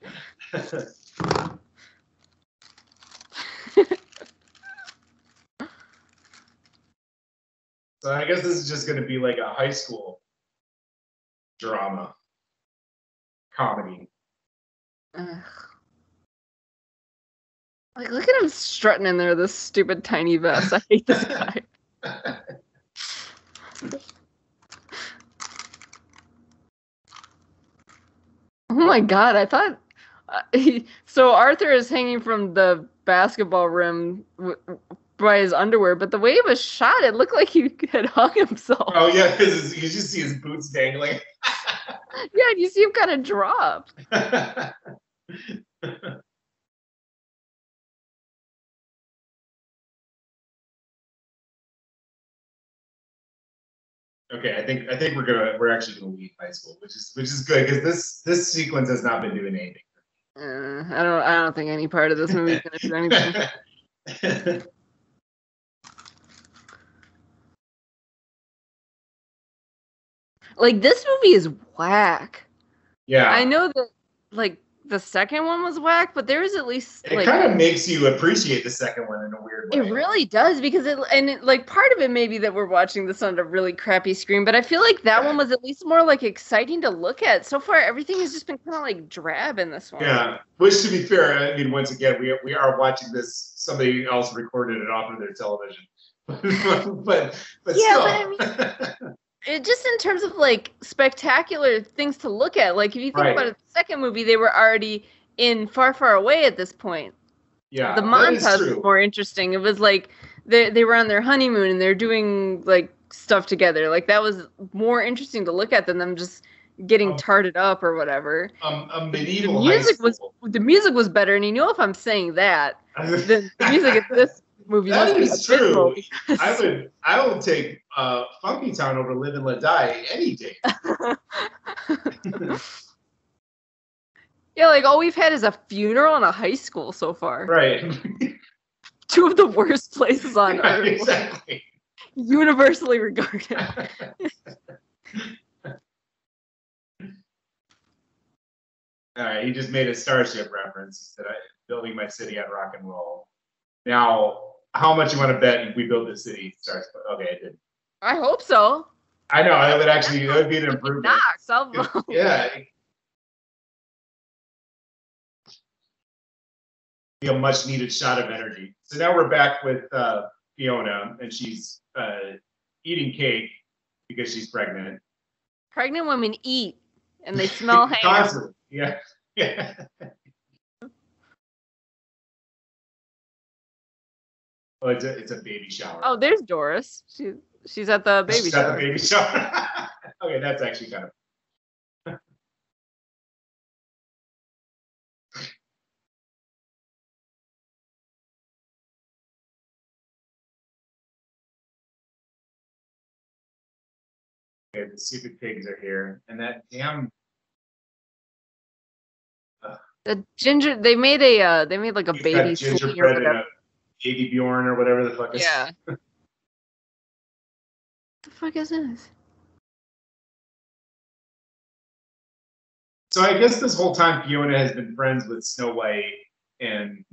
So I guess this is just going to be like a high school drama comedy. Like, look at him strutting in there, this stupid tiny vest. I hate this guy. Oh my god, I thought... so Arthur is hanging from the basketball rim by his underwear, but the way it was shot, it looked like he had hung himself. Oh yeah, because you just see his boots dangling. Yeah, and you see him kind of drop. Okay, I think we're actually gonna leave high school, which is good because this sequence has not been doing anything. I don't think any part of this movie is gonna do anything. Like, this movie is whack. Yeah, I know that like the second one was whack, but there is at least it kind of makes you appreciate the second one in a weird way. It really does, because like part of it may be that we're watching this on a really crappy screen, but I feel like that one was at least more like exciting to look at. So far, everything has just been kind of like drab in this one. Yeah, which, to be fair, I mean, once again, we are watching this. Somebody else recorded it off of their television, but yeah, still. but I mean. Just in terms of like spectacular things to look at, like if you think about it, the second movie, they were already in Far, Far Away at this point. Yeah, the montage was more interesting. It was like they were on their honeymoon and they're doing like stuff together. Like that was more interesting to look at than them just getting tarted up or whatever. A medieval the music was better, and you know, if I'm saying that, then the music in this movie that is true. Because... I will take Funky Town over Live and Let Die any day. Yeah, like all we've had is a funeral and a high school so far. Right. Two of the worst places on earth. Exactly. Universally regarded. All right, he just made a Starship reference. He said, building my city on rock and roll. Now, how much you want to bet we build this city? Okay, I did. I hope so. I know, that would be an improvement. Yeah. Be a much needed shot of energy. So now we're back with Fiona, and she's eating cake because she's pregnant. Pregnant women eat, and they smell ham. Constantly. Yeah. Yeah. Oh, it's a baby shower. Oh, there's Doris. She's at the baby shower. At the baby shower. Okay, that's actually kind of. Okay, the stupid pigs are here, and that damn. The ginger. They made like a baby gingerbread or whatever. Baby Bjorn or whatever the fuck is. Yeah. What the fuck is this? So I guess this whole time Fiona has been friends with Snow White and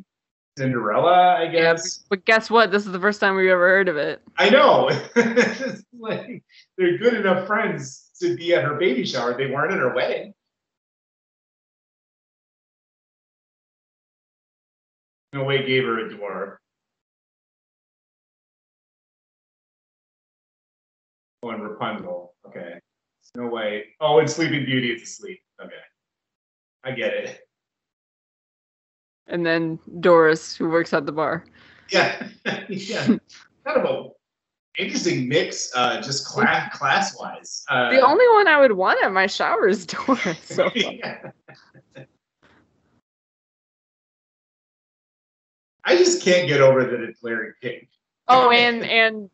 Cinderella, I guess. Yeah, but guess what? This is the first time we've ever heard of it. I know. It's like they're good enough friends to be at her baby shower. They weren't at her wedding. Snow White gave her a dwarf. Oh, and Rapunzel. Okay. Snow White. Oh, and Sleeping Beauty is asleep. Okay. I get it. And then Doris, who works at the bar. Yeah. Yeah. Kind of a interesting mix, just class-wise. The only one I would want at my shower is Doris. So yeah. I just can't get over that it's Larry King. Oh, and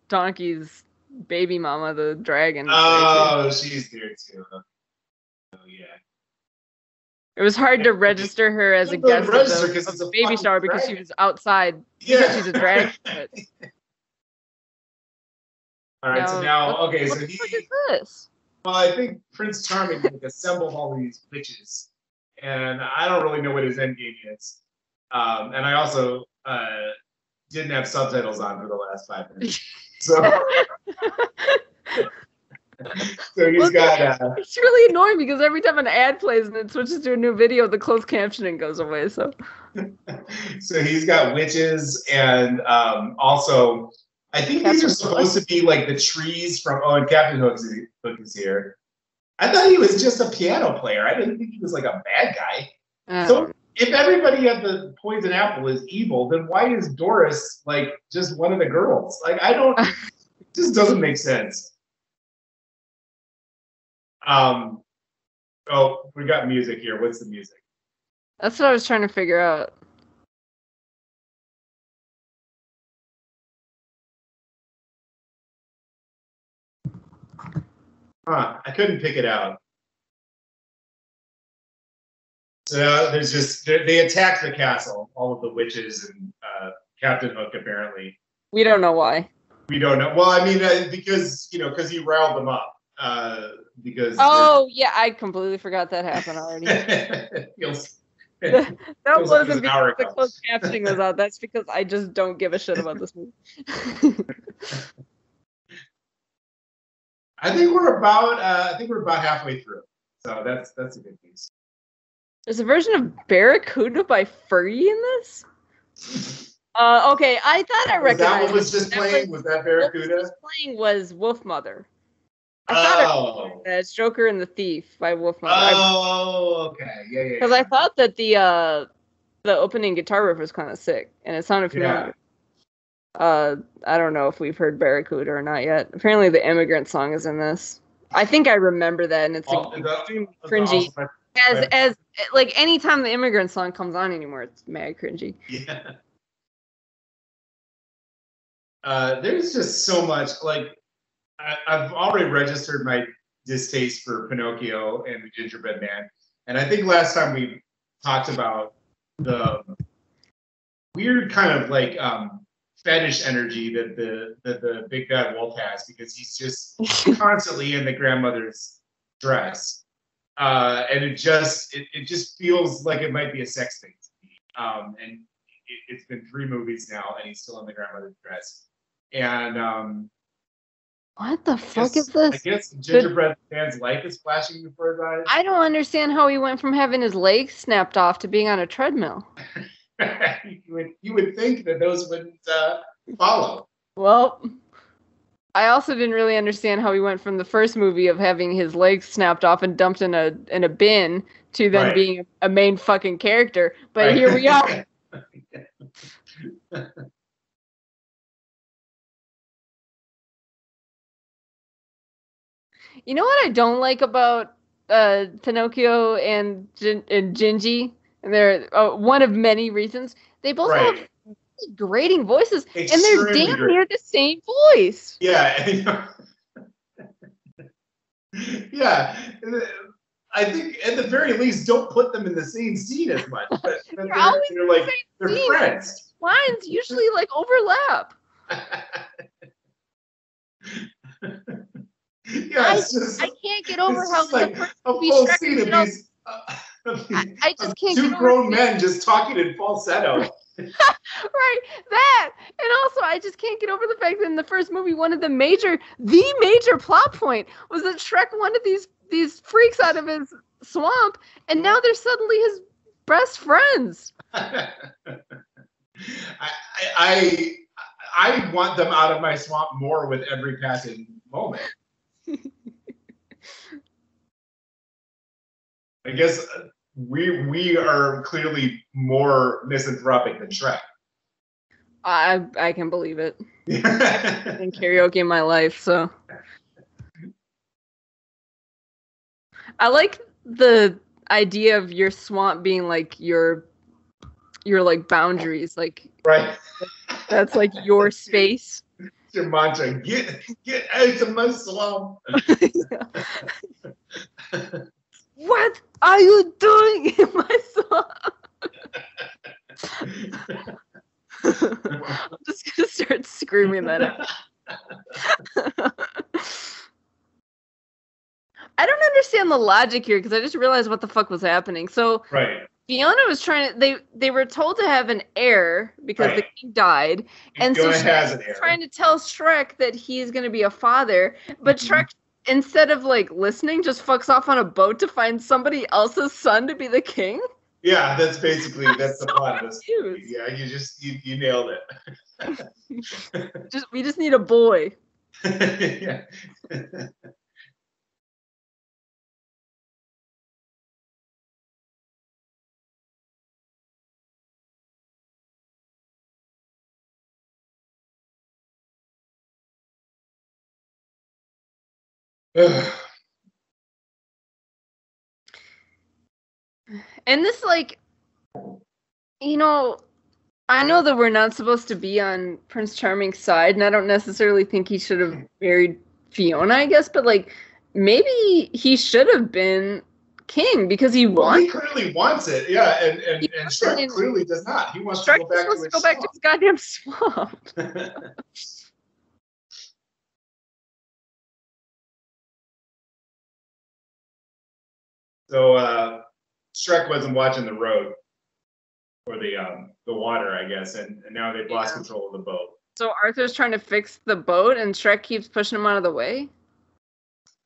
Donkey's baby mama, the dragon. Oh, she's there too. Oh yeah. It was hard to register her as a guest of the baby shower because she was outside. Yeah. Because she's a dragon. But... All right, so now, okay, so what the fuck is this? Well, I think Prince Charming assembled all these witches, and I don't really know what his end game is. And I also didn't have subtitles on for the last 5 minutes. So, so he's got. It's really annoying because every time an ad plays and it switches to a new video, the closed captioning goes away. So he's got witches, and also I think these are supposed to be like the trees from. Oh, and Captain Hook is here. I thought he was just a piano player. I didn't think he was like a bad guy. So if everybody at the Poison Apple is evil, then why is Doris like just one of the girls? Like I don't. It just doesn't make sense. Oh, we got music here. What's the music? That's what I was trying to figure out. I couldn't pick it out. So there's just they attacked the castle, all of the witches and Captain Hook apparently. We don't know why. We don't know. Well, I mean, because because he riled them up. Because yeah, I completely forgot that happened already. that wasn't because the closed captioning was out. That's because I just don't give a shit about this movie. I think we're about halfway through. So that's a good news. There's a version of Barracuda by Fergie in this? Okay, I thought I recognized. That what was just playing? Was that Barracuda? What was playing was Wolf Mother. I thought it's Joker and the Thief by Wolf Mother. Oh, okay. Yeah. Because I thought that the opening guitar riff was kind of sick, and it sounded familiar. Yeah. I don't know if we've heard Barracuda or not yet. Apparently the Immigrant song is in this. I think I remember that, and it's extremely cringy. As like anytime the Immigrant song comes on anymore, it's mad cringy. Yeah. There's just so much like I've already registered my distaste for Pinocchio and the Gingerbread Man, and I think last time we talked about the weird kind of like fetish energy that the big bad wolf has because he's just constantly in the grandmother's dress, and it just feels like it might be a sex thing to me. And it's been 3 movies now, and he's still in the grandmother's dress, and what the fuck is this? I guess Gingerbread Man's life is flashing before his eyes. I don't understand how he went from having his legs snapped off to being on a treadmill. You would think that those wouldn't follow. Well, I also didn't really understand how he went from the first movie of having his legs snapped off and dumped in a bin to then being a main fucking character. But here we are. You know what I don't like about Pinocchio and Gingy? And they're one of many reasons. They both have grating voices, and they're damn near the same voice. Yeah. Yeah. I think at the very least, don't put them in the same scene as much. But they're like they're friends. Lines usually like overlap. Yeah, I can't get over how like a full scene of these. I just can't two grown men just talking in falsetto. Right, that, and also I just can't get over the fact that in the first movie, the major plot point was that Shrek wanted these freaks out of his swamp, and now they're suddenly his best friends. I want them out of my swamp more with every passing moment. I guess we are clearly more misanthropic than Shrek. I can believe it. In karaoke in my life, so I like the idea of your swamp being like your like boundaries, like that's like your space. It's your mantra. Get out of my swamp. What are you doing in my swamp? I'm just gonna start screaming that out. I don't understand the logic here because I just realized what the fuck was happening. So Fiona was they were told to have an heir because the king died, and so Shrek's trying to tell Shrek that he's gonna be a father, but Shrek, instead of like listening, just fucks off on a boat to find somebody else's son to be the king. Yeah, that's the plot of this movie. Yeah, you nailed it. We just need a boy. Yeah. And this, like, you know, I know that we're not supposed to be on Prince Charming's side, and I don't necessarily think he should have married Fiona, I guess, but like maybe he should have been king because he wants. He clearly wants it, yeah, and Shrek clearly does not. He wants to go back to his goddamn swamp. So Shrek wasn't watching the road or the water, I guess, and now they've lost control of the boat. So Arthur's trying to fix the boat, and Shrek keeps pushing him out of the way?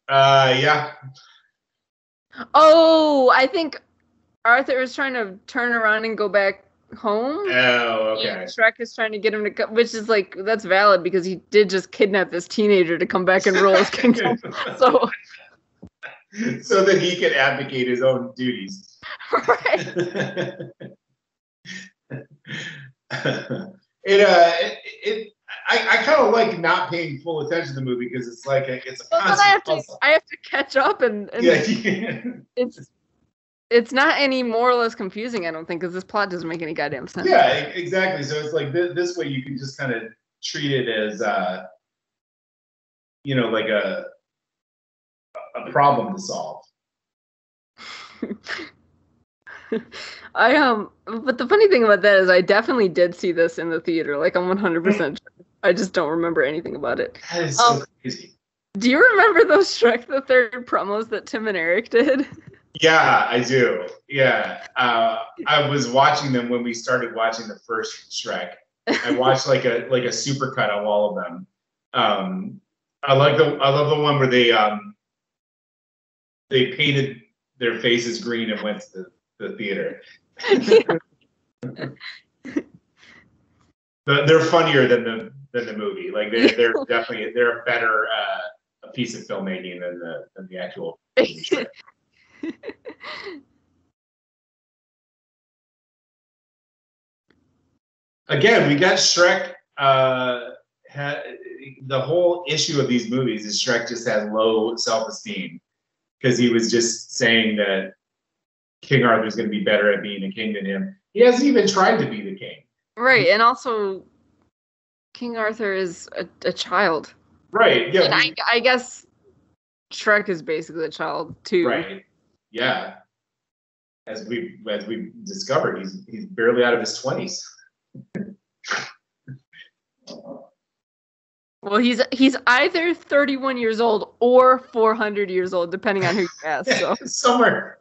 Yeah. Oh, I think Arthur is trying to turn around and go back home. Oh, okay. And Shrek is trying to get him to come, which is like, that's valid because he did just kidnap this teenager to come back and rule his kingdom. So that he can advocate his own duties. Right. I kind of like not paying full attention to the movie because it's like it's a constant I have to catch up and it's not any more or less confusing, I don't think, because this plot doesn't make any goddamn sense. Yeah, exactly. So it's like this way you can just kind of treat it as like a problem to solve. But the funny thing about that is I definitely did see this in the theater. Like, I'm 100% sure. I just don't remember anything about it. That is so crazy. Do you remember those Shrek the Third promos that Tim and Eric did? Yeah, I do. Yeah. I was watching them when we started watching the first Shrek. I watched like a supercut of all of them. I love the one where they painted their faces green and went to the theater. They're funnier than the movie. Like they're definitely they're a better a piece of filmmaking than the actual movie Shrek. Again, we got Shrek. The whole issue of these movies is Shrek just has low self-esteem because he was just saying that King Arthur's going to be better at being a king than him. He hasn't even tried to be the king. Right, and also King Arthur is a child. Right. Yeah. And I guess Shrek is basically a child too. Right. Yeah. As we discovered, he's barely out of his 20s. Well, he's either 31 years old or 400 years old, depending on who you ask. So. somewhere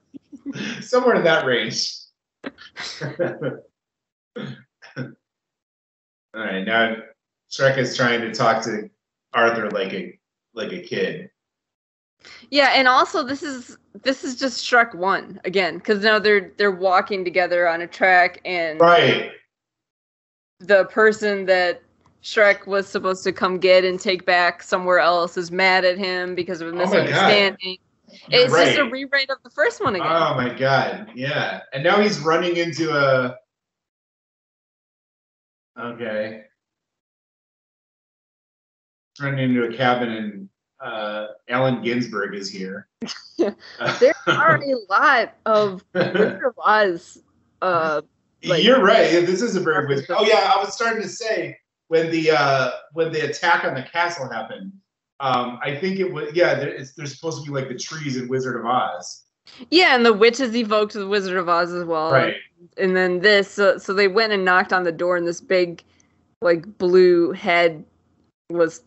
in that range. All right, now Shrek is trying to talk to Arthur like a kid. Yeah, and also this is just Shrek 1 again, because now they're walking together on a track, and right. The person that Shrek was supposed to come get and take back somewhere else is mad at him because of a misunderstanding. It's just a rewrite of the first one again. Oh my god, yeah. And now he's running into a... Okay. Running into a cabin and Allen Ginsberg is here. There are a lot of Wizard of Oz. You're right. This is a very Wizard. Oh yeah, I was starting to say when the attack on the castle happened. I think it was there's supposed to be like the trees in Wizard of Oz. Yeah, and the witches evoked the Wizard of Oz as well. Right. And then this, so they went and knocked on the door, and this big, like, blue head was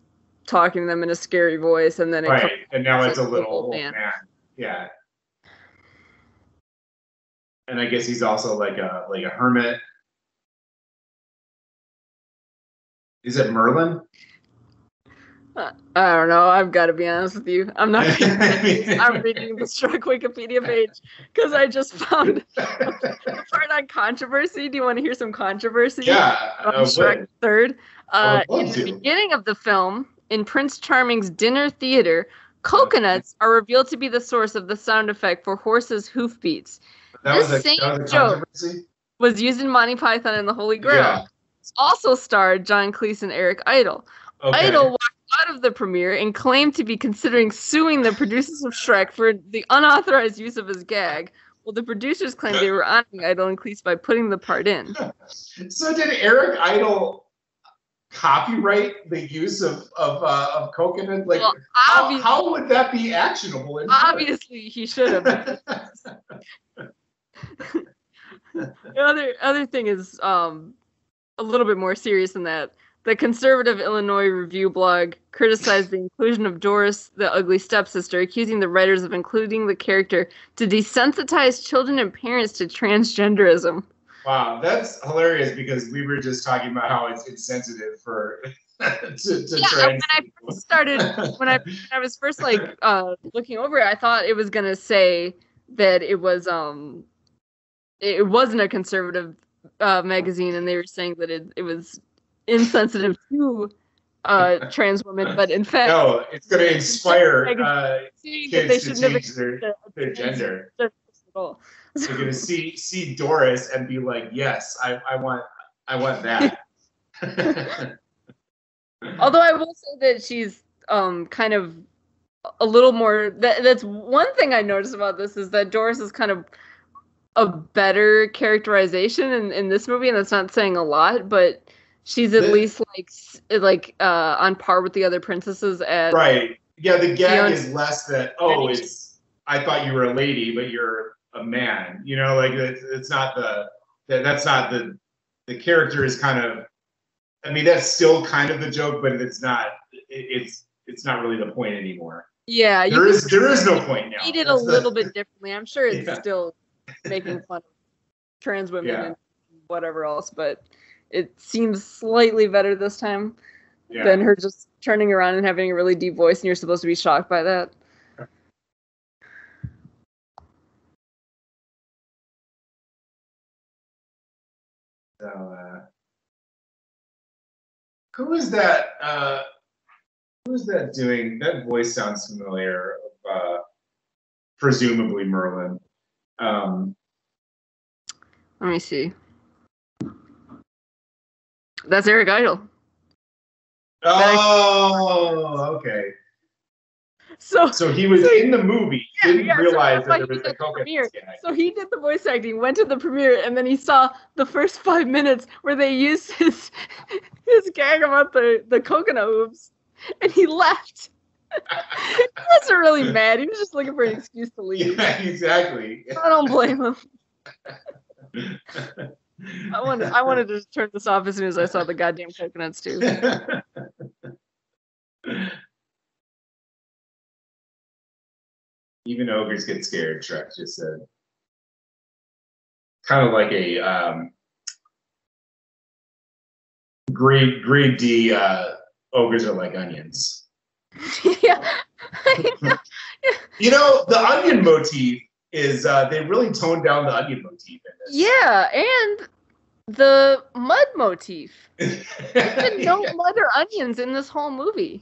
talking to them in a scary voice, and then and now it's a little old man. Yeah. And I guess he's also like a hermit. Is it Merlin? I don't know. I've got to be honest with you. I'm not. I'm reading the Shrek Wikipedia page because I just found a part on controversy. Do you want to hear some controversy? Yeah. Shrek the Third. In the beginning of the film, in Prince Charming's dinner theater, coconuts are revealed to be the source of the sound effect for horses' hoofbeats. This same joke was used in Monty Python and the Holy Grail. Yeah. It also starred John Cleese and Eric Idle. Okay. Idle walked out of the premiere and claimed to be considering suing the producers of Shrek for the unauthorized use of his gag. Well, the producers claimed they were honoring Idle and Cleese by putting the part in. So did Eric Idle copyright the use of coconut? Like, well, how would that be actionable? Obviously, he should have. The other thing is a little bit more serious than that. The conservative Illinois Review blog criticized the inclusion of Doris, the ugly stepsister, accusing the writers of including the character to desensitize children and parents to transgenderism. Wow, that's hilarious because we were just talking about how it's insensitive for to trans. When I was first looking over it, I thought it was gonna say that it wasn't a conservative magazine, and they were saying that it was insensitive to trans women, but in fact, no, it's going to inspire kids to change their gender. They're going to see Doris and be like, yes, I want that. Although I will say that she's kind of a little more. That's one thing I noticed about this is that Doris is kind of a better characterization in this movie, and that's not saying a lot, but she's at least like on par with the other princesses. Right. Yeah, the gag is less that I thought you were a lady, but you're a man. You know, like it's not that's not the character is kind of. I mean, that's still kind of the joke, but it's not. It's not really the point anymore. Yeah, there is no point now. He did a little bit differently. I'm sure it's still making fun of trans women and whatever else, but it seems slightly better this time than her just turning around and having a really deep voice, and you're supposed to be shocked by that. So, Who is that? Who is that doing? That voice sounds familiar. Presumably Merlin. Let me see. That's Eric Idle. Oh, okay. So he was in the movie. Didn't realize that there was the coconut guy. So he did the voice acting, went to the premiere, and then he saw the first 5 minutes where they used his gag about the coconut hoops, and he left. He wasn't really mad. He was just looking for an excuse to leave. Yeah, exactly. I don't blame him. I wanted to just turn this off as soon as I saw the goddamn coconuts too. Even ogres get scared, Shrek just said. Kind of like a grade D ogres are like onions. Yeah. You know, the onion motif is they really toned down the onion motif in this. Yeah, and the mud motif. There's no mud or onions in this whole movie.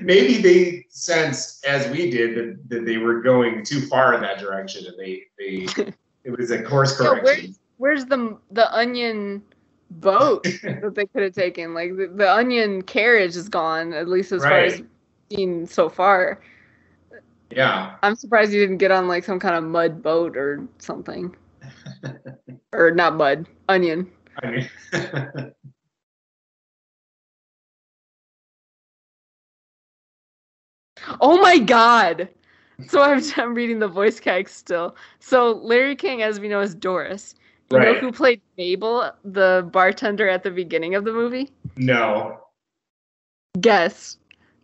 Maybe they sensed, as we did, that they were going too far in that direction, and it was a course correction. Yeah, where's the onion boat that they could have taken? Like the onion carriage is gone, at least as far as seen so far. Yeah. I'm surprised you didn't get on like some kind of mud boat or something. Or not mud, onion. Onion. Oh my god! So I'm reading the voice gags still. So Larry King, as we know, is Doris. You know who played Mabel, the bartender at the beginning of the movie? No. Guess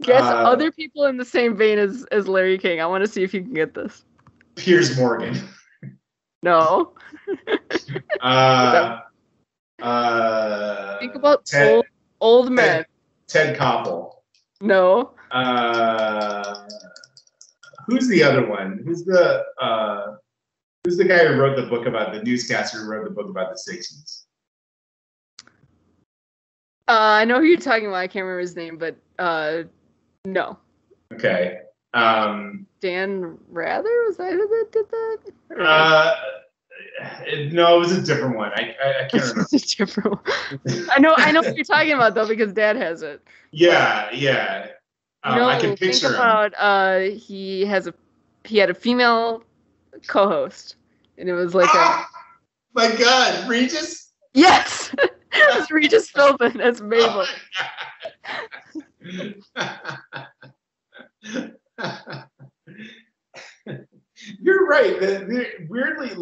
other people in the same vein as Larry King. I want to see if you can get this. Piers Morgan. No. Think about old men. Ted Koppel. No. Who's the other one? Who's the guy who wrote the book about the newscaster who wrote the book about the 60s? I know who you're talking about. I can't remember his name, but no. Okay. Dan Rather? Was that who that did that? No, it was a different one. I can't remember. It's a different one. I know what you're talking about though, because Dad has it. Yeah. I can picture think about, him. He had a female co-host, and it was like my God, Regis. Yes, it was Regis Philbin as Mabel. You're right. Weirdly,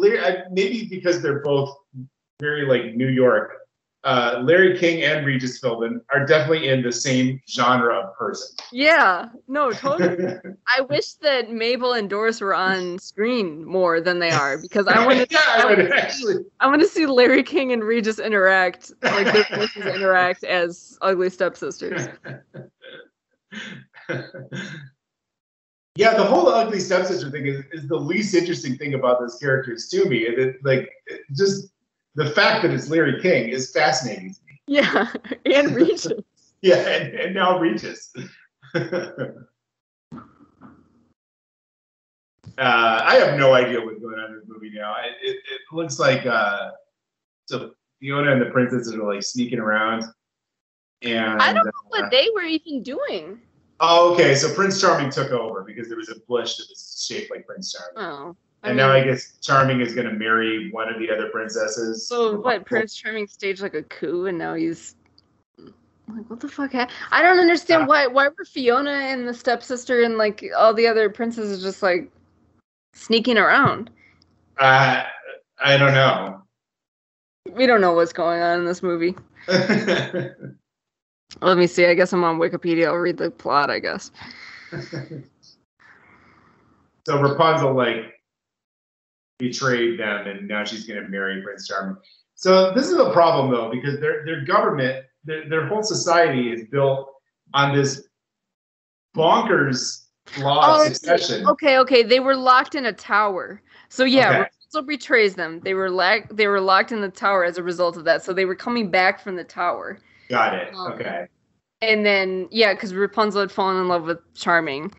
maybe because they're both very like New York. Larry King and Regis Philbin are definitely in the same genre of person. Yeah, no, totally. I wish that Mabel and Doris were on screen more than they are, because I want to see Larry King and Regis interact, like their voices interact as ugly stepsisters. Yeah, the whole ugly stepsister thing is the least interesting thing about those characters to me. Just the fact that it's Larry King is fascinating to me. Yeah, and Regis. Yeah, and now Regis. I have no idea what's going on in this movie now. It looks like so Fiona and the princesses are like sneaking around. And I don't know what they were even doing. Oh, okay. So Prince Charming took over because there was a bush that was shaped like Prince Charming. Oh. Now I guess Charming is going to marry one of the other princesses. So what? Prince Charming staged like a coup, and now he's like, what the fuck? I don't understand why were Fiona and the stepsister and like all the other princesses just like sneaking around? I don't know. We don't know what's going on in this movie. Let me see. I guess I'm on Wikipedia. I'll read the plot, I guess. So Rapunzel like betrayed them, and now she's going to marry Prince Charming. So this is a problem, though, because their government, their whole society is built on this bonkers law of succession. Okay. They were locked in a tower. So yeah, Rapunzel betrays them. They were locked in the tower as a result of that. So they were coming back from the tower. Got it. Okay. And then, yeah, because Rapunzel had fallen in love with Charming.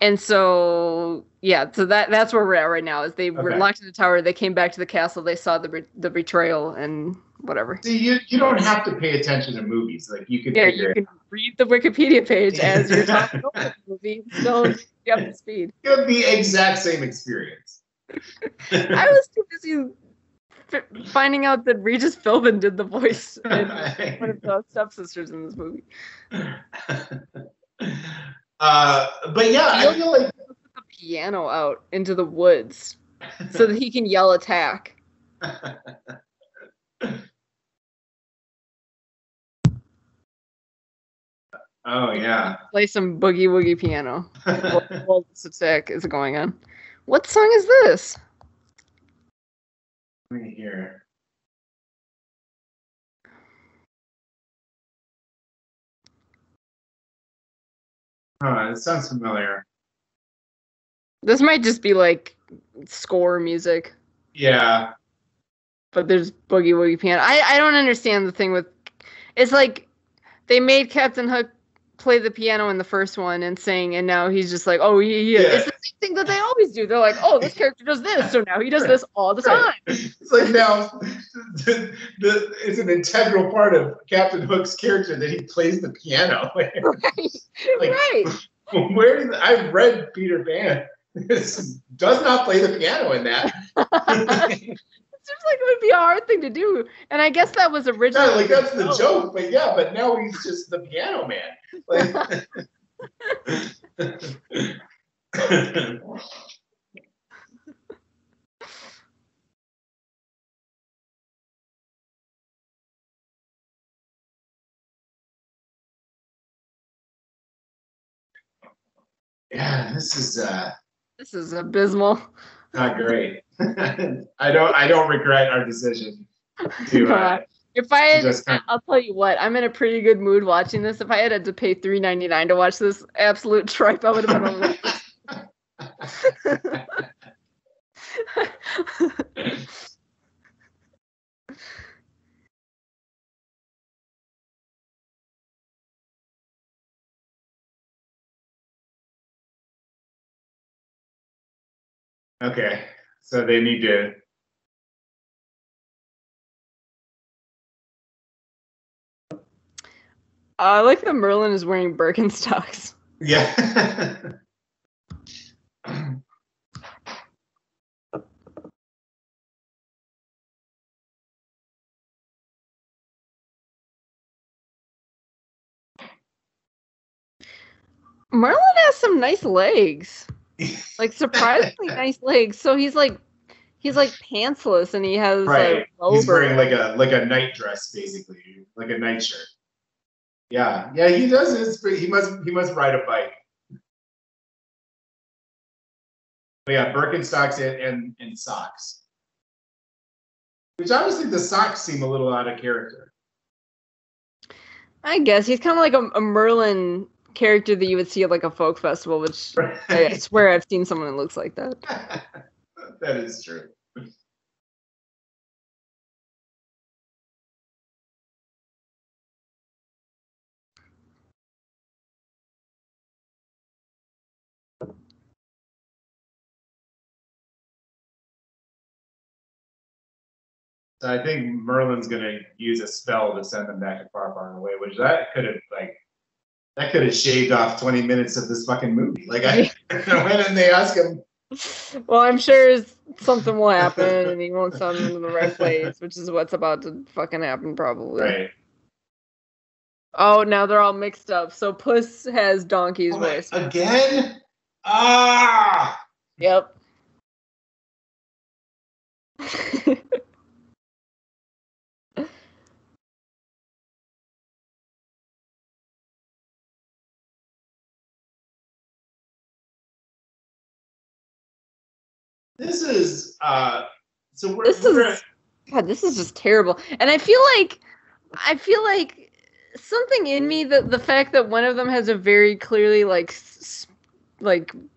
And so, yeah, so that's where we're at right now. Is they were locked in the tower. They came back to the castle. They saw the betrayal and whatever. See, you don't have to pay attention to movies. Like you can you can read the Wikipedia page as you're talking over the movie. Still get up to speed. It would be exact same experience. I was too busy finding out that Regis Philbin did the voice in one of the stepsisters in this movie. But yeah, I feel like put the piano out into the woods so that he can yell attack. Oh yeah. Play some boogie woogie piano while this attack is going on. What song is this? Let me hear. Oh, it sounds familiar. This might just be like score music. Yeah. But there's boogie woogie piano. I don't understand the thing with. It's like they made Captain Hook play the piano in the first one and sing, and now he's just like, oh yeah. It's the same thing that they always do. They're like, oh, this character does this, so now he does this all the time. It's like now it's an integral part of Captain Hook's character that he plays the piano. Right. Where I read Peter Pan does not play the piano in that. It seems like it would be a hard thing to do, and I guess that was originally. Yeah, like that's the joke, but now he's just the piano man. Like, yeah, this is abysmal. Not great. I don't regret our decision to. If I had, I'll tell you what, I'm in a pretty good mood watching this. If I had to pay $3.99 to watch this absolute tripe, I would have been over it. Okay, so they need to. I like that Merlin is wearing Birkenstocks. Yeah. Merlin has some nice legs. Like surprisingly nice legs. So he's like pantsless and he has right. He's wearing like a night dress basically, like a night shirt. Yeah, he does. He must ride a bike. But yeah, Birkenstocks and socks. Which honestly, the socks seem a little out of character. I guess he's kind of like a Merlin character that you would see at like a folk festival, which I swear I've seen someone that looks like that. That is true. So I think Merlin's gonna use a spell to send them back to far, far away, which that could have shaved off 20 minutes of this fucking movie. Like when did they ask him? Well, I'm sure something will happen and he won't send them to the right place, which is what's about to fucking happen probably. Right. Oh, now they're all mixed up. So Puss has Donkey's voice. Again? Ah! Yep. This is so this is just terrible. And I feel like something in me, the fact that one of them has a very clearly like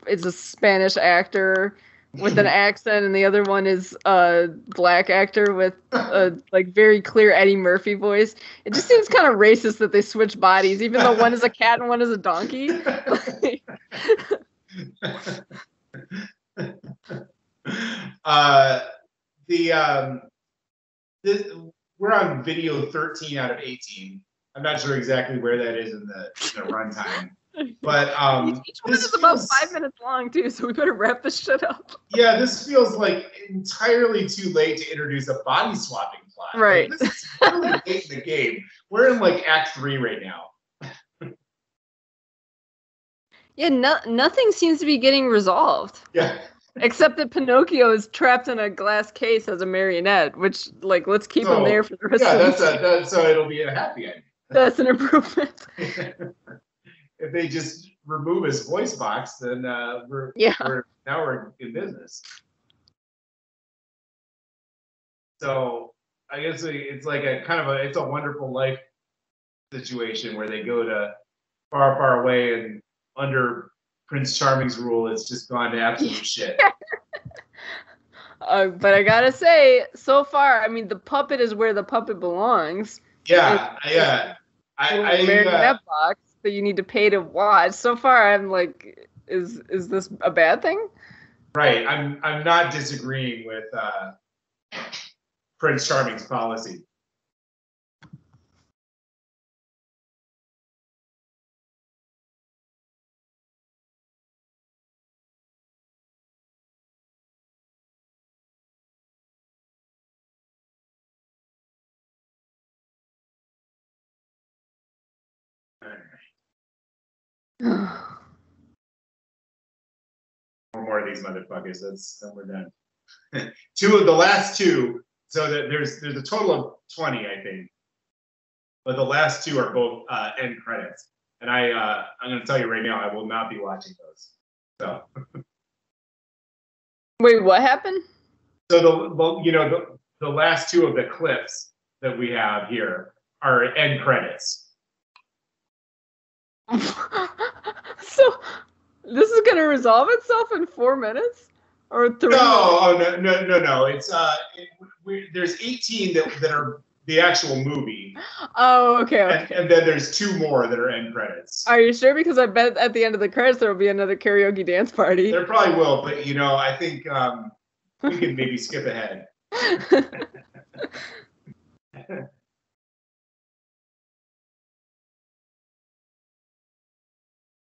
it's a Spanish actor with an accent, and the other one is a black actor with a like very clear Eddie Murphy voice. It just seems kind of racist that they switch bodies, even though one is a cat and one is a donkey. We're on video 13 out of 18. I'm not sure exactly where that is in the runtime. But each one is about 5 minutes long too, so we better wrap this shit up. Yeah, this feels like entirely too late to introduce a body swapping plot. Right. Like, this is really late in the game. We're in like Act 3 right now. Yeah, nothing seems to be getting resolved. Yeah. Except that Pinocchio is trapped in a glass case as a marionette, which, like, let's keep him there for the rest of the that's so it'll be a happy ending. That's an improvement. If they just remove his voice box, then we're in business. So I guess it's like it's a Wonderful Life situation where they go to far, far away, and under Prince Charming's rule, it's just gone to absolute shit. But I gotta say, so far, I mean, the puppet is where the puppet belongs. Yeah. Marionette box that you need to pay to watch. So far, I'm like, is this a bad thing? Right. I'm not disagreeing with Prince Charming's policy. More of these motherfuckers. Then we're done. Two of the last two. So that there's a total of 20, I think. But the last two are both end credits. And I'm going to tell you right now, I will not be watching those. So. Wait, what happened? So the last two of the clips that we have here are end credits. So this is gonna resolve itself in 4 minutes or 3 minutes? No. It's there's 18 that are the actual movie. Oh, okay. And then there's 2 more that are end credits. Are you sure? Because I bet at the end of the credits there will be another karaoke dance party. There probably will, but I think we can maybe skip ahead.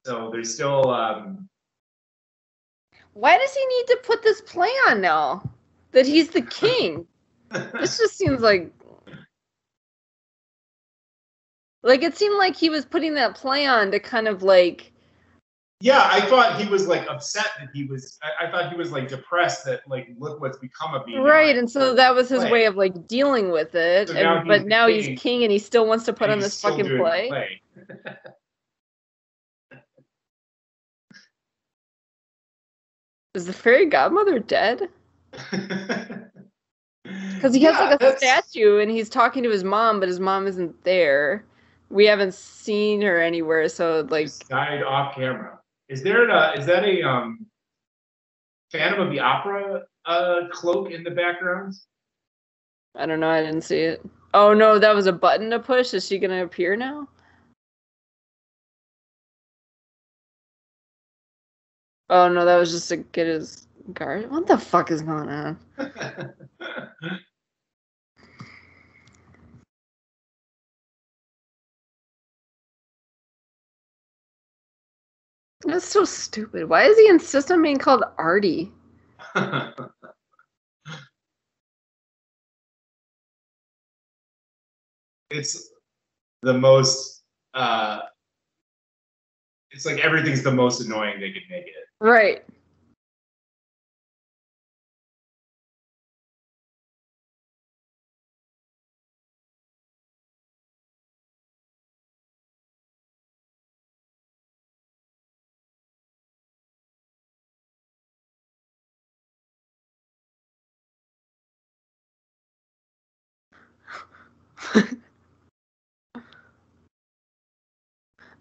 So there's still. Why does he need to put this play on now? That he's the king. This just seems like it seemed like he was putting that play on to kind of like. Yeah, I thought he was like upset that he was. I thought he was like depressed that like look what's become of me. Right, and so that was his way of like dealing with it. So now he's king and he still wants to put on this fucking play. Is the fairy godmother dead? Because he has like a statue and he's talking to his mom, but his mom isn't there. We haven't seen her anywhere, so like. She's died off camera. Is that a Phantom of the Opera cloak in the background? I don't know. I didn't see it. Oh no, that was a button to push. Is she gonna appear now? Oh no, that was just to get his guard. What the fuck is going on? That's so stupid. Why does he insist on being called Artie? It's the most. It's like everything's the most annoying they could make it. Right.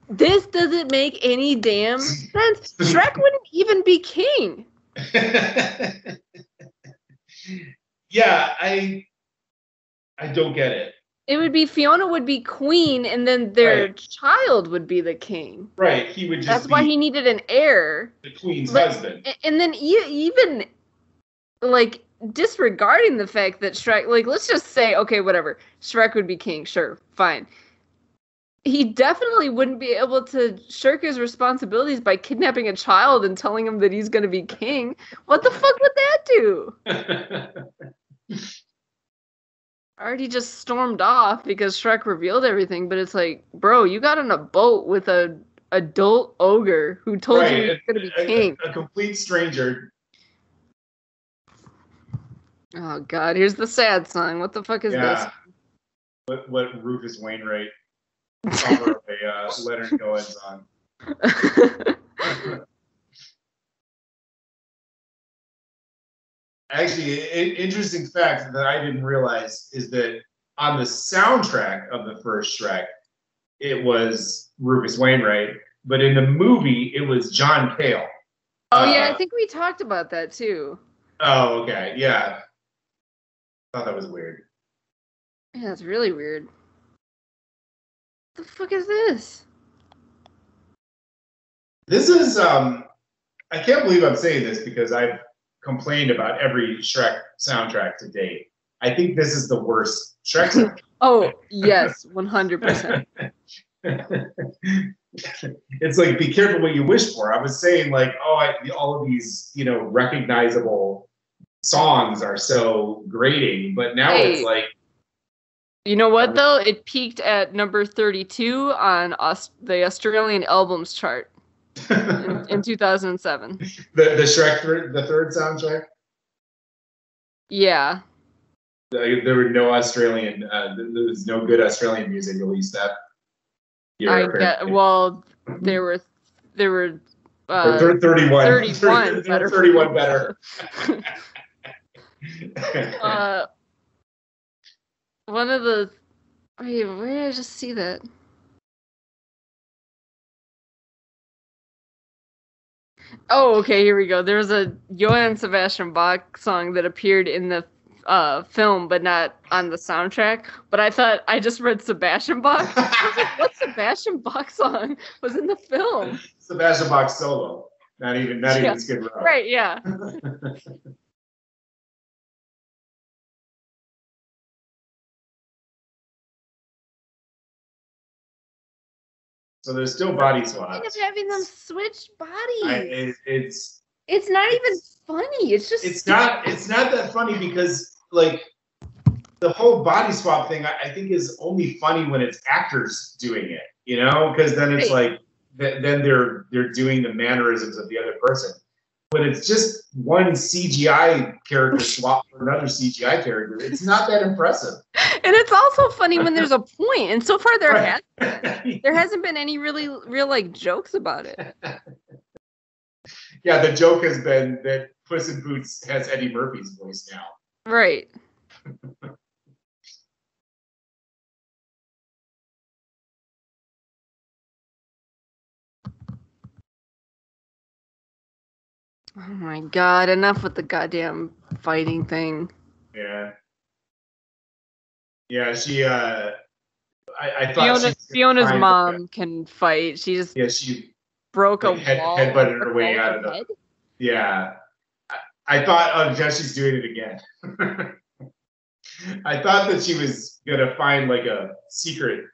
This doesn't make any damn sense. Shrek wouldn't even be king. Yeah, I don't get it. It would be Fiona would be queen, and then their child would be the king. Right, he would just. That's why he needed an heir. The queen's husband. And then even like disregarding the fact that Shrek, like, let's just say, okay, whatever, Shrek would be king, sure, fine. He definitely wouldn't be able to shirk his responsibilities by kidnapping a child and telling him that he's going to be king. What the fuck would that do? Already just stormed off because Shrek revealed everything, but it's like, bro, you got on a boat with a adult ogre who told you he was going to be king. A complete stranger. Oh God, here's the sad song. What the fuck is this? What Rufus Wainwright cover of a Leonard Cohen song. Actually, an interesting fact that I didn't realize is that on the soundtrack of the first Shrek, it was Rufus Wainwright, but in the movie, it was John Cale. Oh, yeah, I think we talked about that, too. Oh, okay, yeah. I thought that was weird. Yeah, it's really weird. What the fuck is this? This is, I can't believe I'm saying this because I've complained about every Shrek soundtrack to date. I think this is the worst Shrek soundtrack. Oh, yes, 100%. It's like, be careful what you wish for. I was saying, like, all of these, recognizable songs are so grating, but now it's like. You know what, though? It peaked at number 32 on the Australian albums chart in 2007. The Shrek the Third soundtrack? Yeah. There were no Australian, there was no good Australian music released that year. There were 31. 31 better. One of the... Wait, where did I just see that? Oh, okay, here we go. There was a Johann Sebastian Bach song that appeared in the film, but not on the soundtrack. But I just read Sebastian Bach. I was like, what Sebastian Bach song was in the film? Sebastian Bach solo. Not even Skid Row. Right, yeah. So there's still body swaps. Kind of having them switch bodies. It's not even funny. It's just. It's not that funny because like the whole body swap thing I think is only funny when it's actors doing it, because then it's like then they're doing the mannerisms of the other person. When it's just one CGI character swap for another CGI character, it's not that impressive. And it's also funny when there's a point. And so far there hasn't been any real like jokes about it. Yeah, the joke has been that Puss in Boots has Eddie Murphy's voice now. Right. Oh my God, enough with the goddamn fighting thing. Yeah. Yeah, she I thought Fiona's mom can fight. She broke a wall. Headbutted her way out of the. Yeah. I thought, she's doing it again. I thought that she was gonna find like a secret,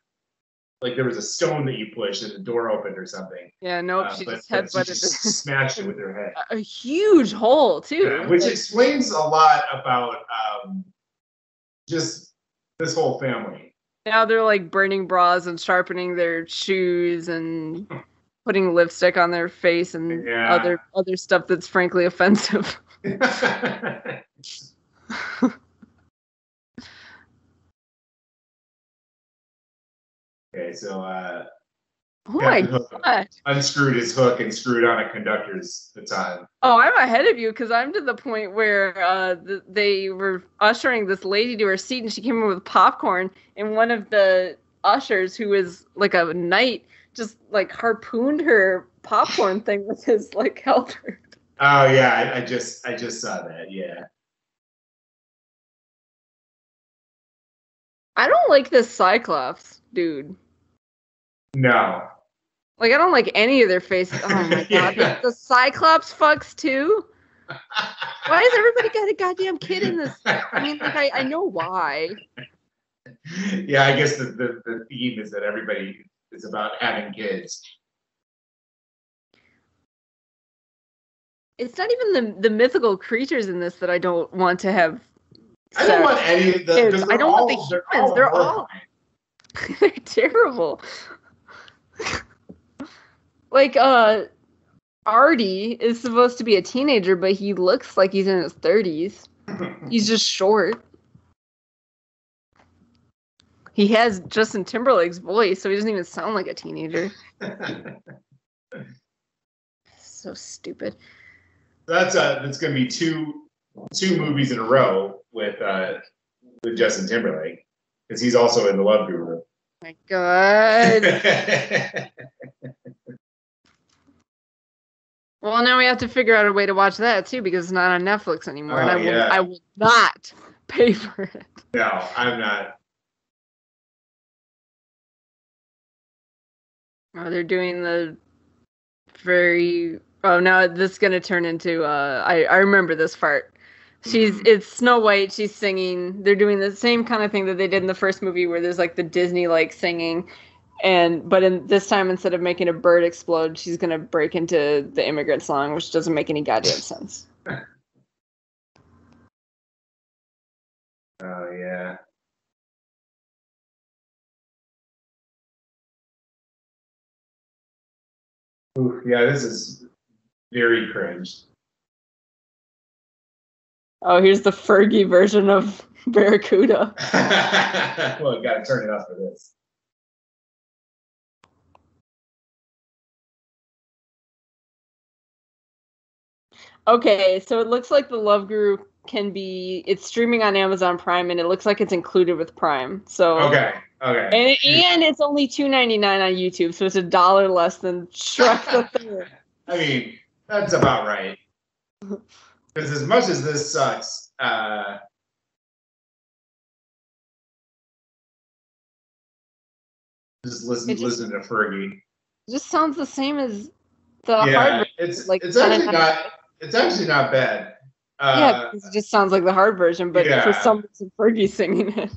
like there was a stone that you push and the door opened or something. Yeah, nope. She just headbutted it. Smashed it with her head. A huge hole too. Yeah, which explains a lot about just this whole family. Now they're like burning bras and sharpening their shoes and putting lipstick on their face and other stuff that's frankly offensive. Okay, so oh my God. Unscrewed his hook and screwed on a conductor's baton. Oh, I'm ahead of you because I'm to the point where they were ushering this lady to her seat and she came in with popcorn and one of the ushers, who is like a knight, just like harpooned her popcorn thing with his like halberd. Oh yeah, I just saw that. Yeah. I don't like this Cyclops dude. No. Like I don't like any of their faces. Oh my god, Yeah. the Cyclops fucks too. Why has everybody got a goddamn kid in this? I mean, like I know why. Yeah, I guess the theme is that everybody is about having kids. It's not even the mythical creatures in this that I don't want to have. I don't want any of the because I don't want the humans. They're all they're terrible. Like Artie is supposed to be a teenager, but he looks like he's in his 30s. He's just short. He has Justin Timberlake's voice, so he doesn't even sound like a teenager. So stupid. That's going to be two movies in a row with Justin Timberlake because he's also in The Love Guru. Oh my god. Well, now we have to figure out a way to watch that too because it's not on Netflix anymore, and I will not pay for it. No, I'm not. Oh, they're doing the very. Oh, now this is gonna turn into. I remember this part. It's Snow White. She's singing. They're doing the same kind of thing that they did in the first movie, where there's like the Disney like singing, but in this time instead of making a bird explode, she's gonna break into the immigrant song, which doesn't make any goddamn sense. Oh yeah. Ooh, yeah, this is very cringe. Oh, here's the Fergie version of Barracuda. Well, you gotta turn it off for this. Okay, so it looks like the Love Guru it's streaming on Amazon Prime, and it looks like it's included with Prime. So okay. And it's only $2.99 on YouTube, so it's $1 less than Shrek the Third. I mean, that's about right. Because as much as this sucks, just listen to Fergie. It just sounds the same as the hard version. It's actually not bad. Yeah, because it just sounds like the hard version, but for some reason Fergie's singing it.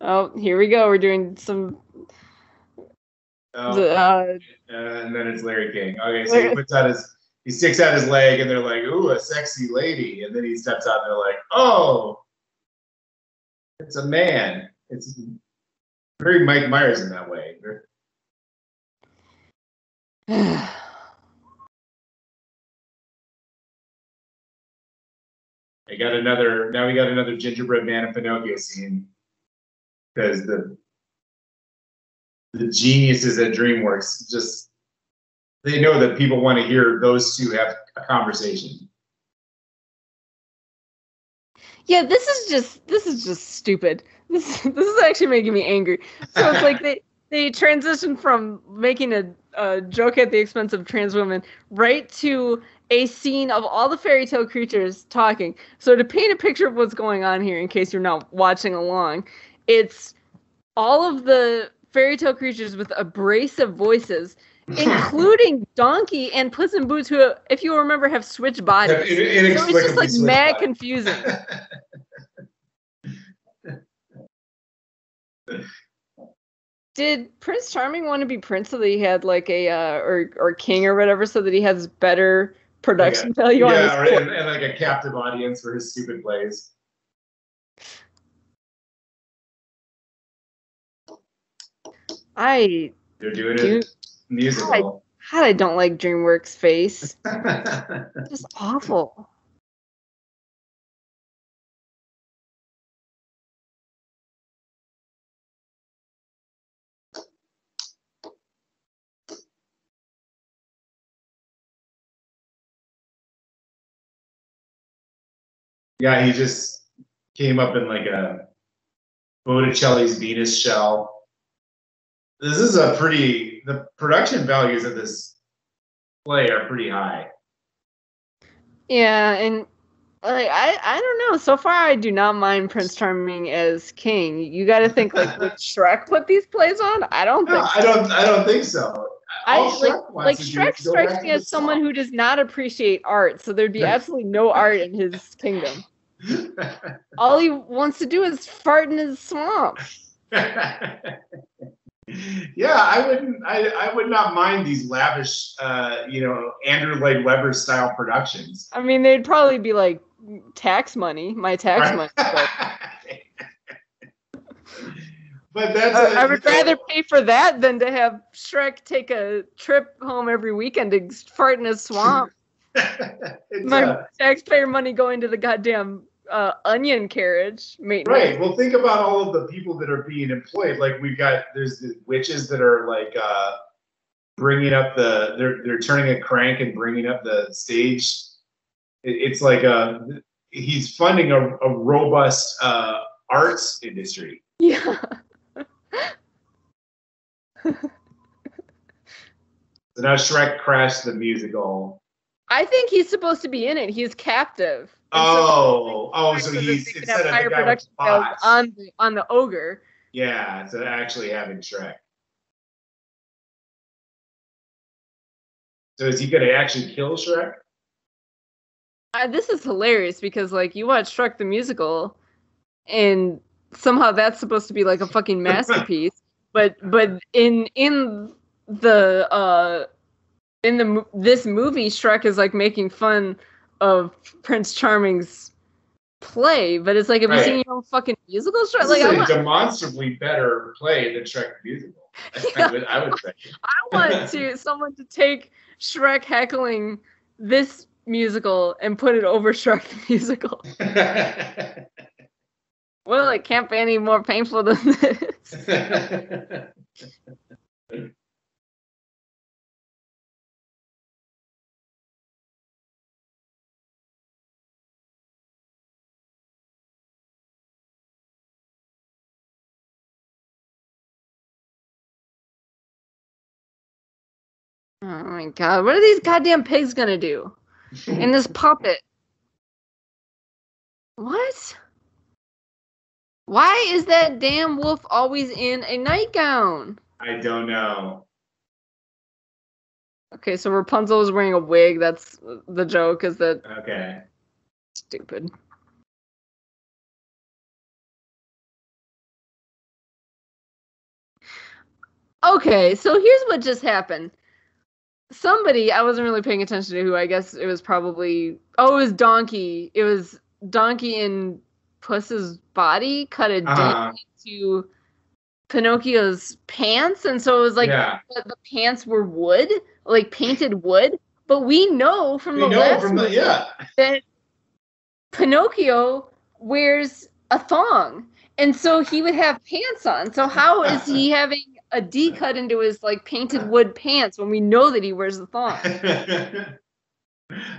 Oh, here we go. We're doing some. And then it's Larry King. Okay, so he sticks out his leg, and they're like, "Ooh, a sexy lady," and then he steps out, and they're like, "Oh, it's a man." It's very Mike Myers in that way. We got another gingerbread man and Pinocchio scene because the geniuses at DreamWorks they know that people want to hear those two have a conversation. Yeah, this is just stupid. This is actually making me angry. So it's like they transition from making a joke at the expense of trans women right to a scene of all the fairy tale creatures talking. So to paint a picture of what's going on here, in case you're not watching along, it's all of the fairy tale creatures with abrasive voices, including Donkey and Puss in Boots, who, if you remember, have switched bodies. So it's just like mad confusing. Did Prince Charming want to be Prince so that he had like a or King or whatever, so that he has better production value on his and like a captive audience for his stupid plays? They're doing it musical. God, I don't like DreamWorks' face. Just awful. Yeah, he just came up in like a Botticelli's Venus shell. This is the production values of this play are pretty high. Yeah, and like I don't know. So far, I do not mind Prince Charming as king. You got to think like would Shrek put these plays on? I don't No, think so. I don't think so. All Shrek Like wants to do Shrek is go strikes back me to the as someone swamp. who does not appreciate art, so there'd be absolutely no art in his kingdom. All he wants to do is fart in his swamp. Yeah, I would not mind these lavish, Andrew Lloyd Webber style productions. I mean, they'd probably be like tax money, my tax money. But that's I would rather pay for that than to have Shrek take a trip home every weekend to fart in a swamp. My taxpayer money going to the goddamn onion carriage maintenance. Right. Well, think about all of the people that are being employed. Like there's the witches that are like bringing up they're turning a crank and bringing up the stage. It's like he's funding a robust arts industry. Yeah. So now Shrek crashed the musical. I think he's supposed to be in it. He's captive. So he's instead of the guy with bots on the ogre. Yeah, so actually having Shrek. So is he going to actually kill Shrek? This is hilarious because like you watch Shrek the musical, and somehow that's supposed to be like a fucking masterpiece. But in this movie, Shrek is like making fun of Prince Charming's play, but it's like, have you seen your own fucking musical, Shrek? This is a demonstrably better play than Shrek the musical. Yeah. I would say. I want someone to take Shrek heckling this musical and put it over Shrek the musical. Well, it can't be any more painful than this. Oh my god, what are these goddamn pigs gonna do? In this puppet? What? Why is that damn wolf always in a nightgown? I don't know. Okay, so Rapunzel is wearing a wig. That's the joke, is that... Okay. Stupid. Okay, so here's what just happened. Somebody, I wasn't really paying attention to who, I guess it was probably... Oh, it was Donkey. It was Donkey in Puss's body cut a dent into Pinocchio's pants, and so it was like the pants were wood, like painted wood. But we know from the last movie that Pinocchio wears a thong, and so he would have pants on. So how is he having a D cut into his like painted wood pants when we know that he wears the thong?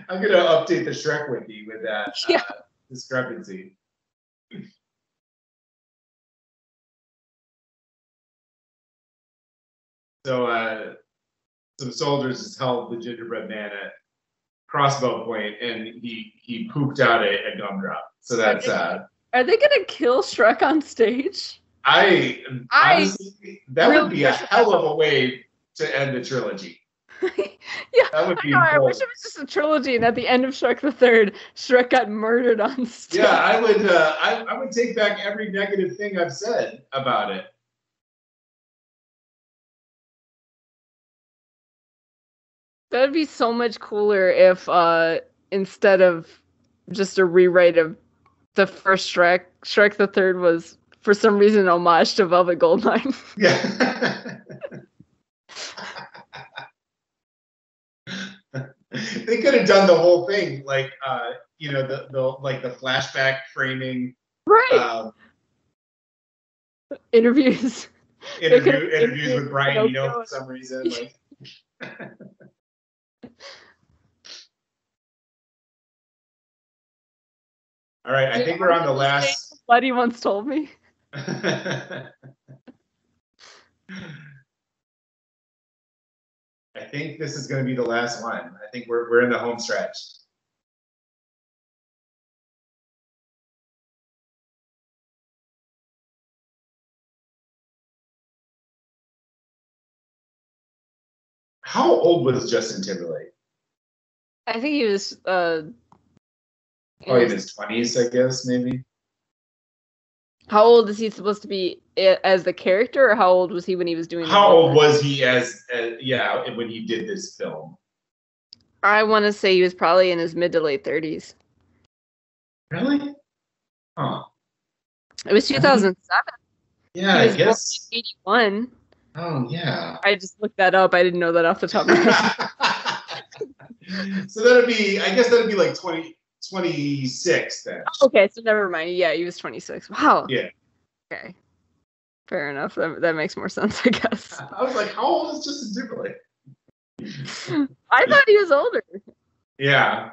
I'm gonna update the Shrek wiki with that discrepancy. So some soldiers just held the gingerbread man at crossbow point, and he pooped out a gumdrop. So that's Are they gonna kill Shrek on stage? Honestly, that would be a hell of a way to end the trilogy. Yeah, that would be. I wish it was just a trilogy, and at the end of Shrek the Third, Shrek got murdered on stage. Yeah, I would take back every negative thing I've said about it. That'd be so much cooler if instead of just a rewrite of the first Shrek, Shrek the Third was for some reason homage to Velvet Goldmine. Yeah. They could have done the whole thing, like the flashback framing, right? Interviews with Brian Eno for some reason. Like. All right, I think we're on the last. Buddy once told me. think this is going to be the last one. I think we're in the home stretch. How old was Justin Timberlake? I think he was Probably in his 20s, I guess, maybe. How old is he supposed to be as the character, or how old was he when he was doing? How old was he as when he did this film? I want to say he was probably in his mid to late 30s. Really? Huh. It was 2007. Yeah, I guess. 81. Oh, yeah. I just looked that up. I didn't know that off the top of my head. So that'd be like 26 then. Okay, so never mind. Yeah, he was 26. Wow. Yeah. Okay. Fair enough. That makes more sense, I guess. I was like, how old is Justin Timberlake? I thought he was older. Yeah.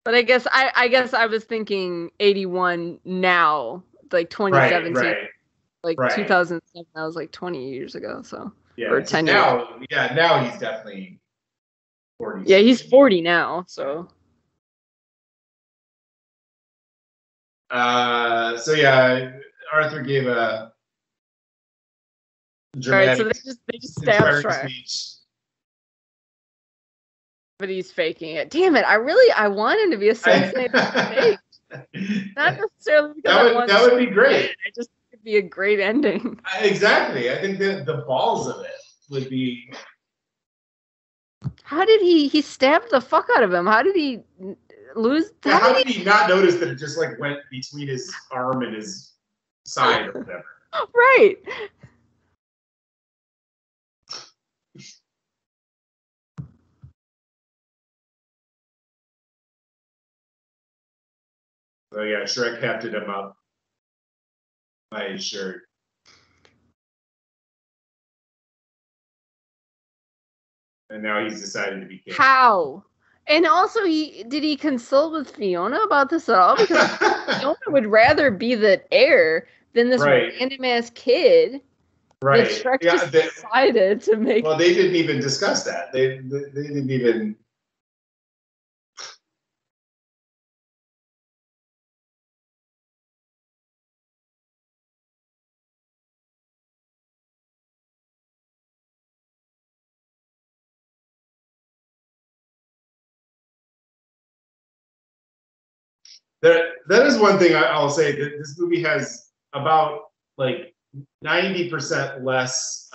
But I guess I was thinking 81 now, like 2017. Right. Like 2007, that was like 20 years ago. So yeah, or 10 now, years. Yeah, now he's definitely 40. Yeah, he's 40 now. So. So yeah, Arthur gave a dramatic. All right, so they just stabbed Shrek. Speech. But he's faking it. Damn it! I want him to be assassinated. Not necessarily because that would be great. I just think it'd be a great ending. Exactly. I think the balls of it would be. How did he stabbed the fuck out of him? How did he lose? How did he not notice that it just like went between his arm and his side or whatever? Right. So yeah, Shrek hefted him up by his shirt. And now he's decided to be king. How? And also, did he consult with Fiona about this at all? Because Fiona would rather be the heir than this random ass kid. Right. That Shrek just decided to make. Well, they didn't even discuss that. They didn't even. That is one thing I'll say, that this movie has about like 90% less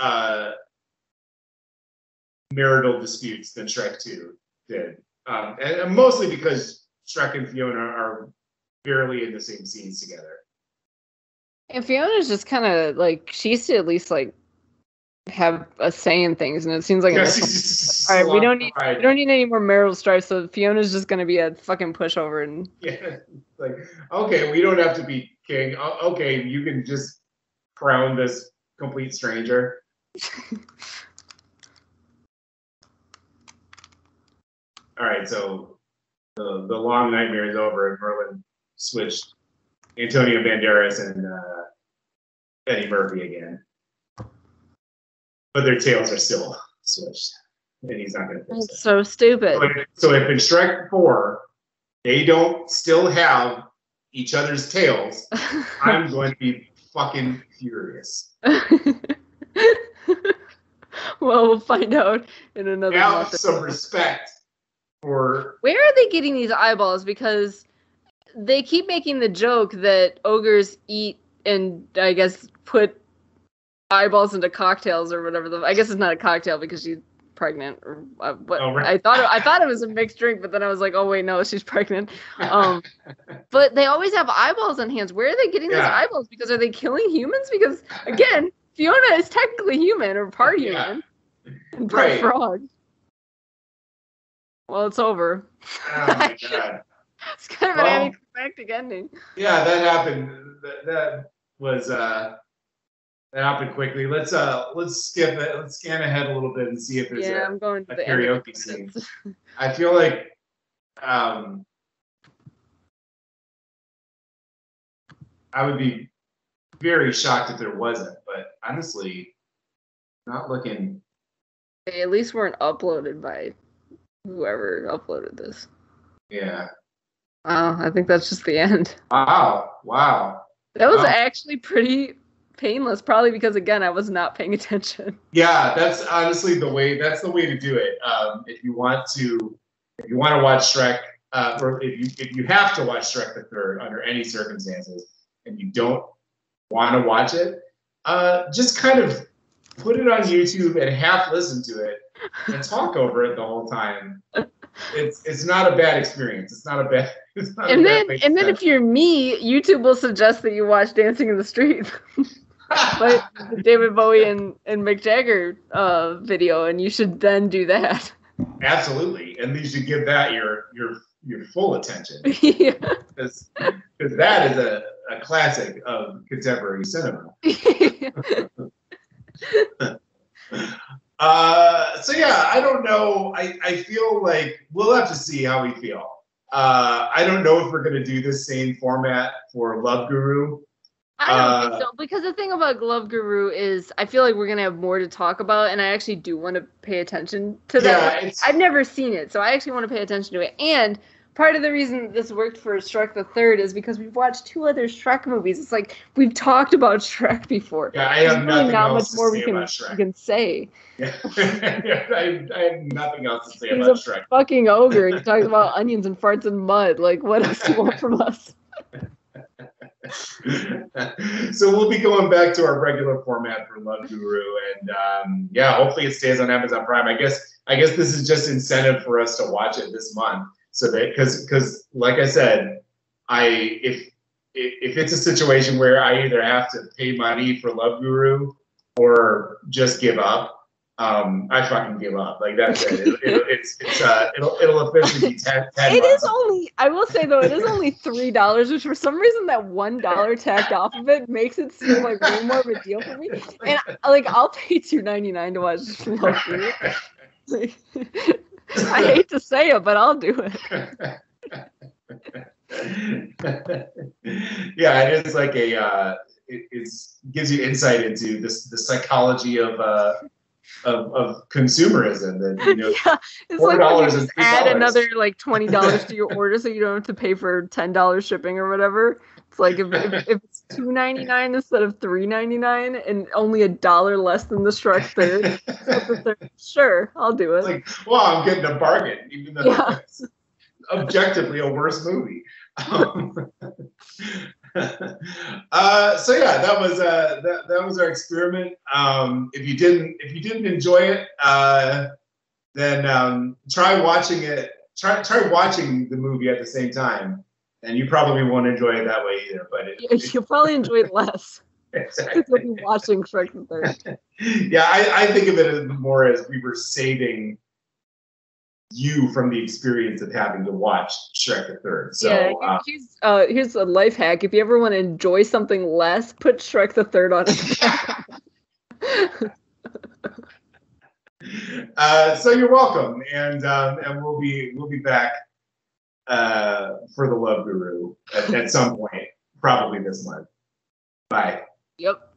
marital disputes than Shrek 2 did. And mostly because Shrek and Fiona are barely in the same scenes together. And Fiona's just kind of like, she used to at least like have a say in things, and it seems like all right, we don't need any more marital strife, so Fiona's just gonna be a fucking pushover. And yeah, like, okay, we don't have to be king. Okay, you can just crown this complete stranger. All right, so the long nightmare is over, and Merlin switched Antonio Banderas and Eddie Murphy again. But their tails are still switched, and he's not going to fix it. So stupid. So if in Shrek 4 they don't still have each other's tails, I'm going to be fucking furious. Well, we'll find out in another month. Have some respect for. Where are they getting these eyeballs? Because they keep making the joke that ogres eat and, I guess, put eyeballs into cocktails or whatever. I guess it's not a cocktail because she's pregnant or what. Oh, right. I thought it was a mixed drink, but then I was like, oh wait, no, she's pregnant. But they always have eyeballs on hands. Where are they getting these eyeballs? Because are they killing humans? Because again, Fiona is technically human or part human and part frog. Well, it's over. Oh my god. It's kind of an anticlimactic ending. Yeah, that happened. That was that happened quickly. Let's skip it. Let's scan ahead a little bit and see if there's I'm going to the karaoke scene. I feel like I would be very shocked if there wasn't, but honestly, not looking They at least weren't uploaded by whoever uploaded this. Yeah. Wow, I think that's just the end. Wow. That was actually pretty painless, probably because, again, I was not paying attention. Yeah, that's honestly that's the way to do it. If you want to watch Shrek, or if you have to watch Shrek the Third under any circumstances, and you don't want to watch it, just kind of put it on YouTube and half listen to it and talk over it the whole time. It's not a bad experience. It's not a bad. And then if you're me, YouTube will suggest that you watch Dancing in the Street, like the David Bowie and Mick Jagger video, and you should then do that. Absolutely, and you should give that your full attention. Yeah. Because that is a classic of contemporary cinema. So yeah, I don't know. I feel like we'll have to see how we feel. I don't know if we're going to do the same format for Love Guru. I don't think so, because the thing about Love Guru is I feel like we're going to have more to talk about, and I actually do want to pay attention to that. Yeah, I've never seen it, so I actually want to pay attention to it. And part of the reason this worked for Shrek the Third is because we've watched 2 other Shrek movies. It's like we've talked about Shrek before. Yeah, I have really nothing else to say about Shrek. We can say. Yeah. I have nothing else to say about Shrek. He's a fucking ogre. He talks about onions and farts and mud. Like, what else do you want from us? So we'll be going back to our regular format for Love Guru, and yeah, hopefully it stays on Amazon Prime. I guess this is just incentive for us to watch it this month, so that because like I said, if it's a situation where I either have to pay money for Love Guru or just give up, I fucking give up. Like that's it. It'll officially be 10 It is only, I will say though, it is only $3, which for some reason that $1 tacked off of it makes it seem like way more of a deal for me. And like I'll pay $2.99 to watch Love Guru. Like, I hate to say it, but I'll do it. Yeah, it is like it gives you insight into the psychology of consumerism. That yeah, it's like when you just add another like $20 to your order, so you don't have to pay for $10 shipping or whatever. It's like if it's $2.99 instead of $3.99 and only $1 less than the Shrek Third, sure, I'll do it. It's like, well, I'm getting a bargain, even though it's objectively a worse movie. So yeah, that was our experiment. If you didn't enjoy it, then try watching it. Try watching the movie at the same time, and you probably won't enjoy it that way either. But you'll probably enjoy it less. Exactly. Because you'll be watching Shrek the Third. Yeah, I think of it as more as we were saving you from the experience of having to watch Shrek the Third. So yeah, here's a life hack. If you ever want to enjoy something less, put Shrek the Third on it. So you're welcome, and we'll be back for the Love Guru at some point, probably this month. Bye. Yep.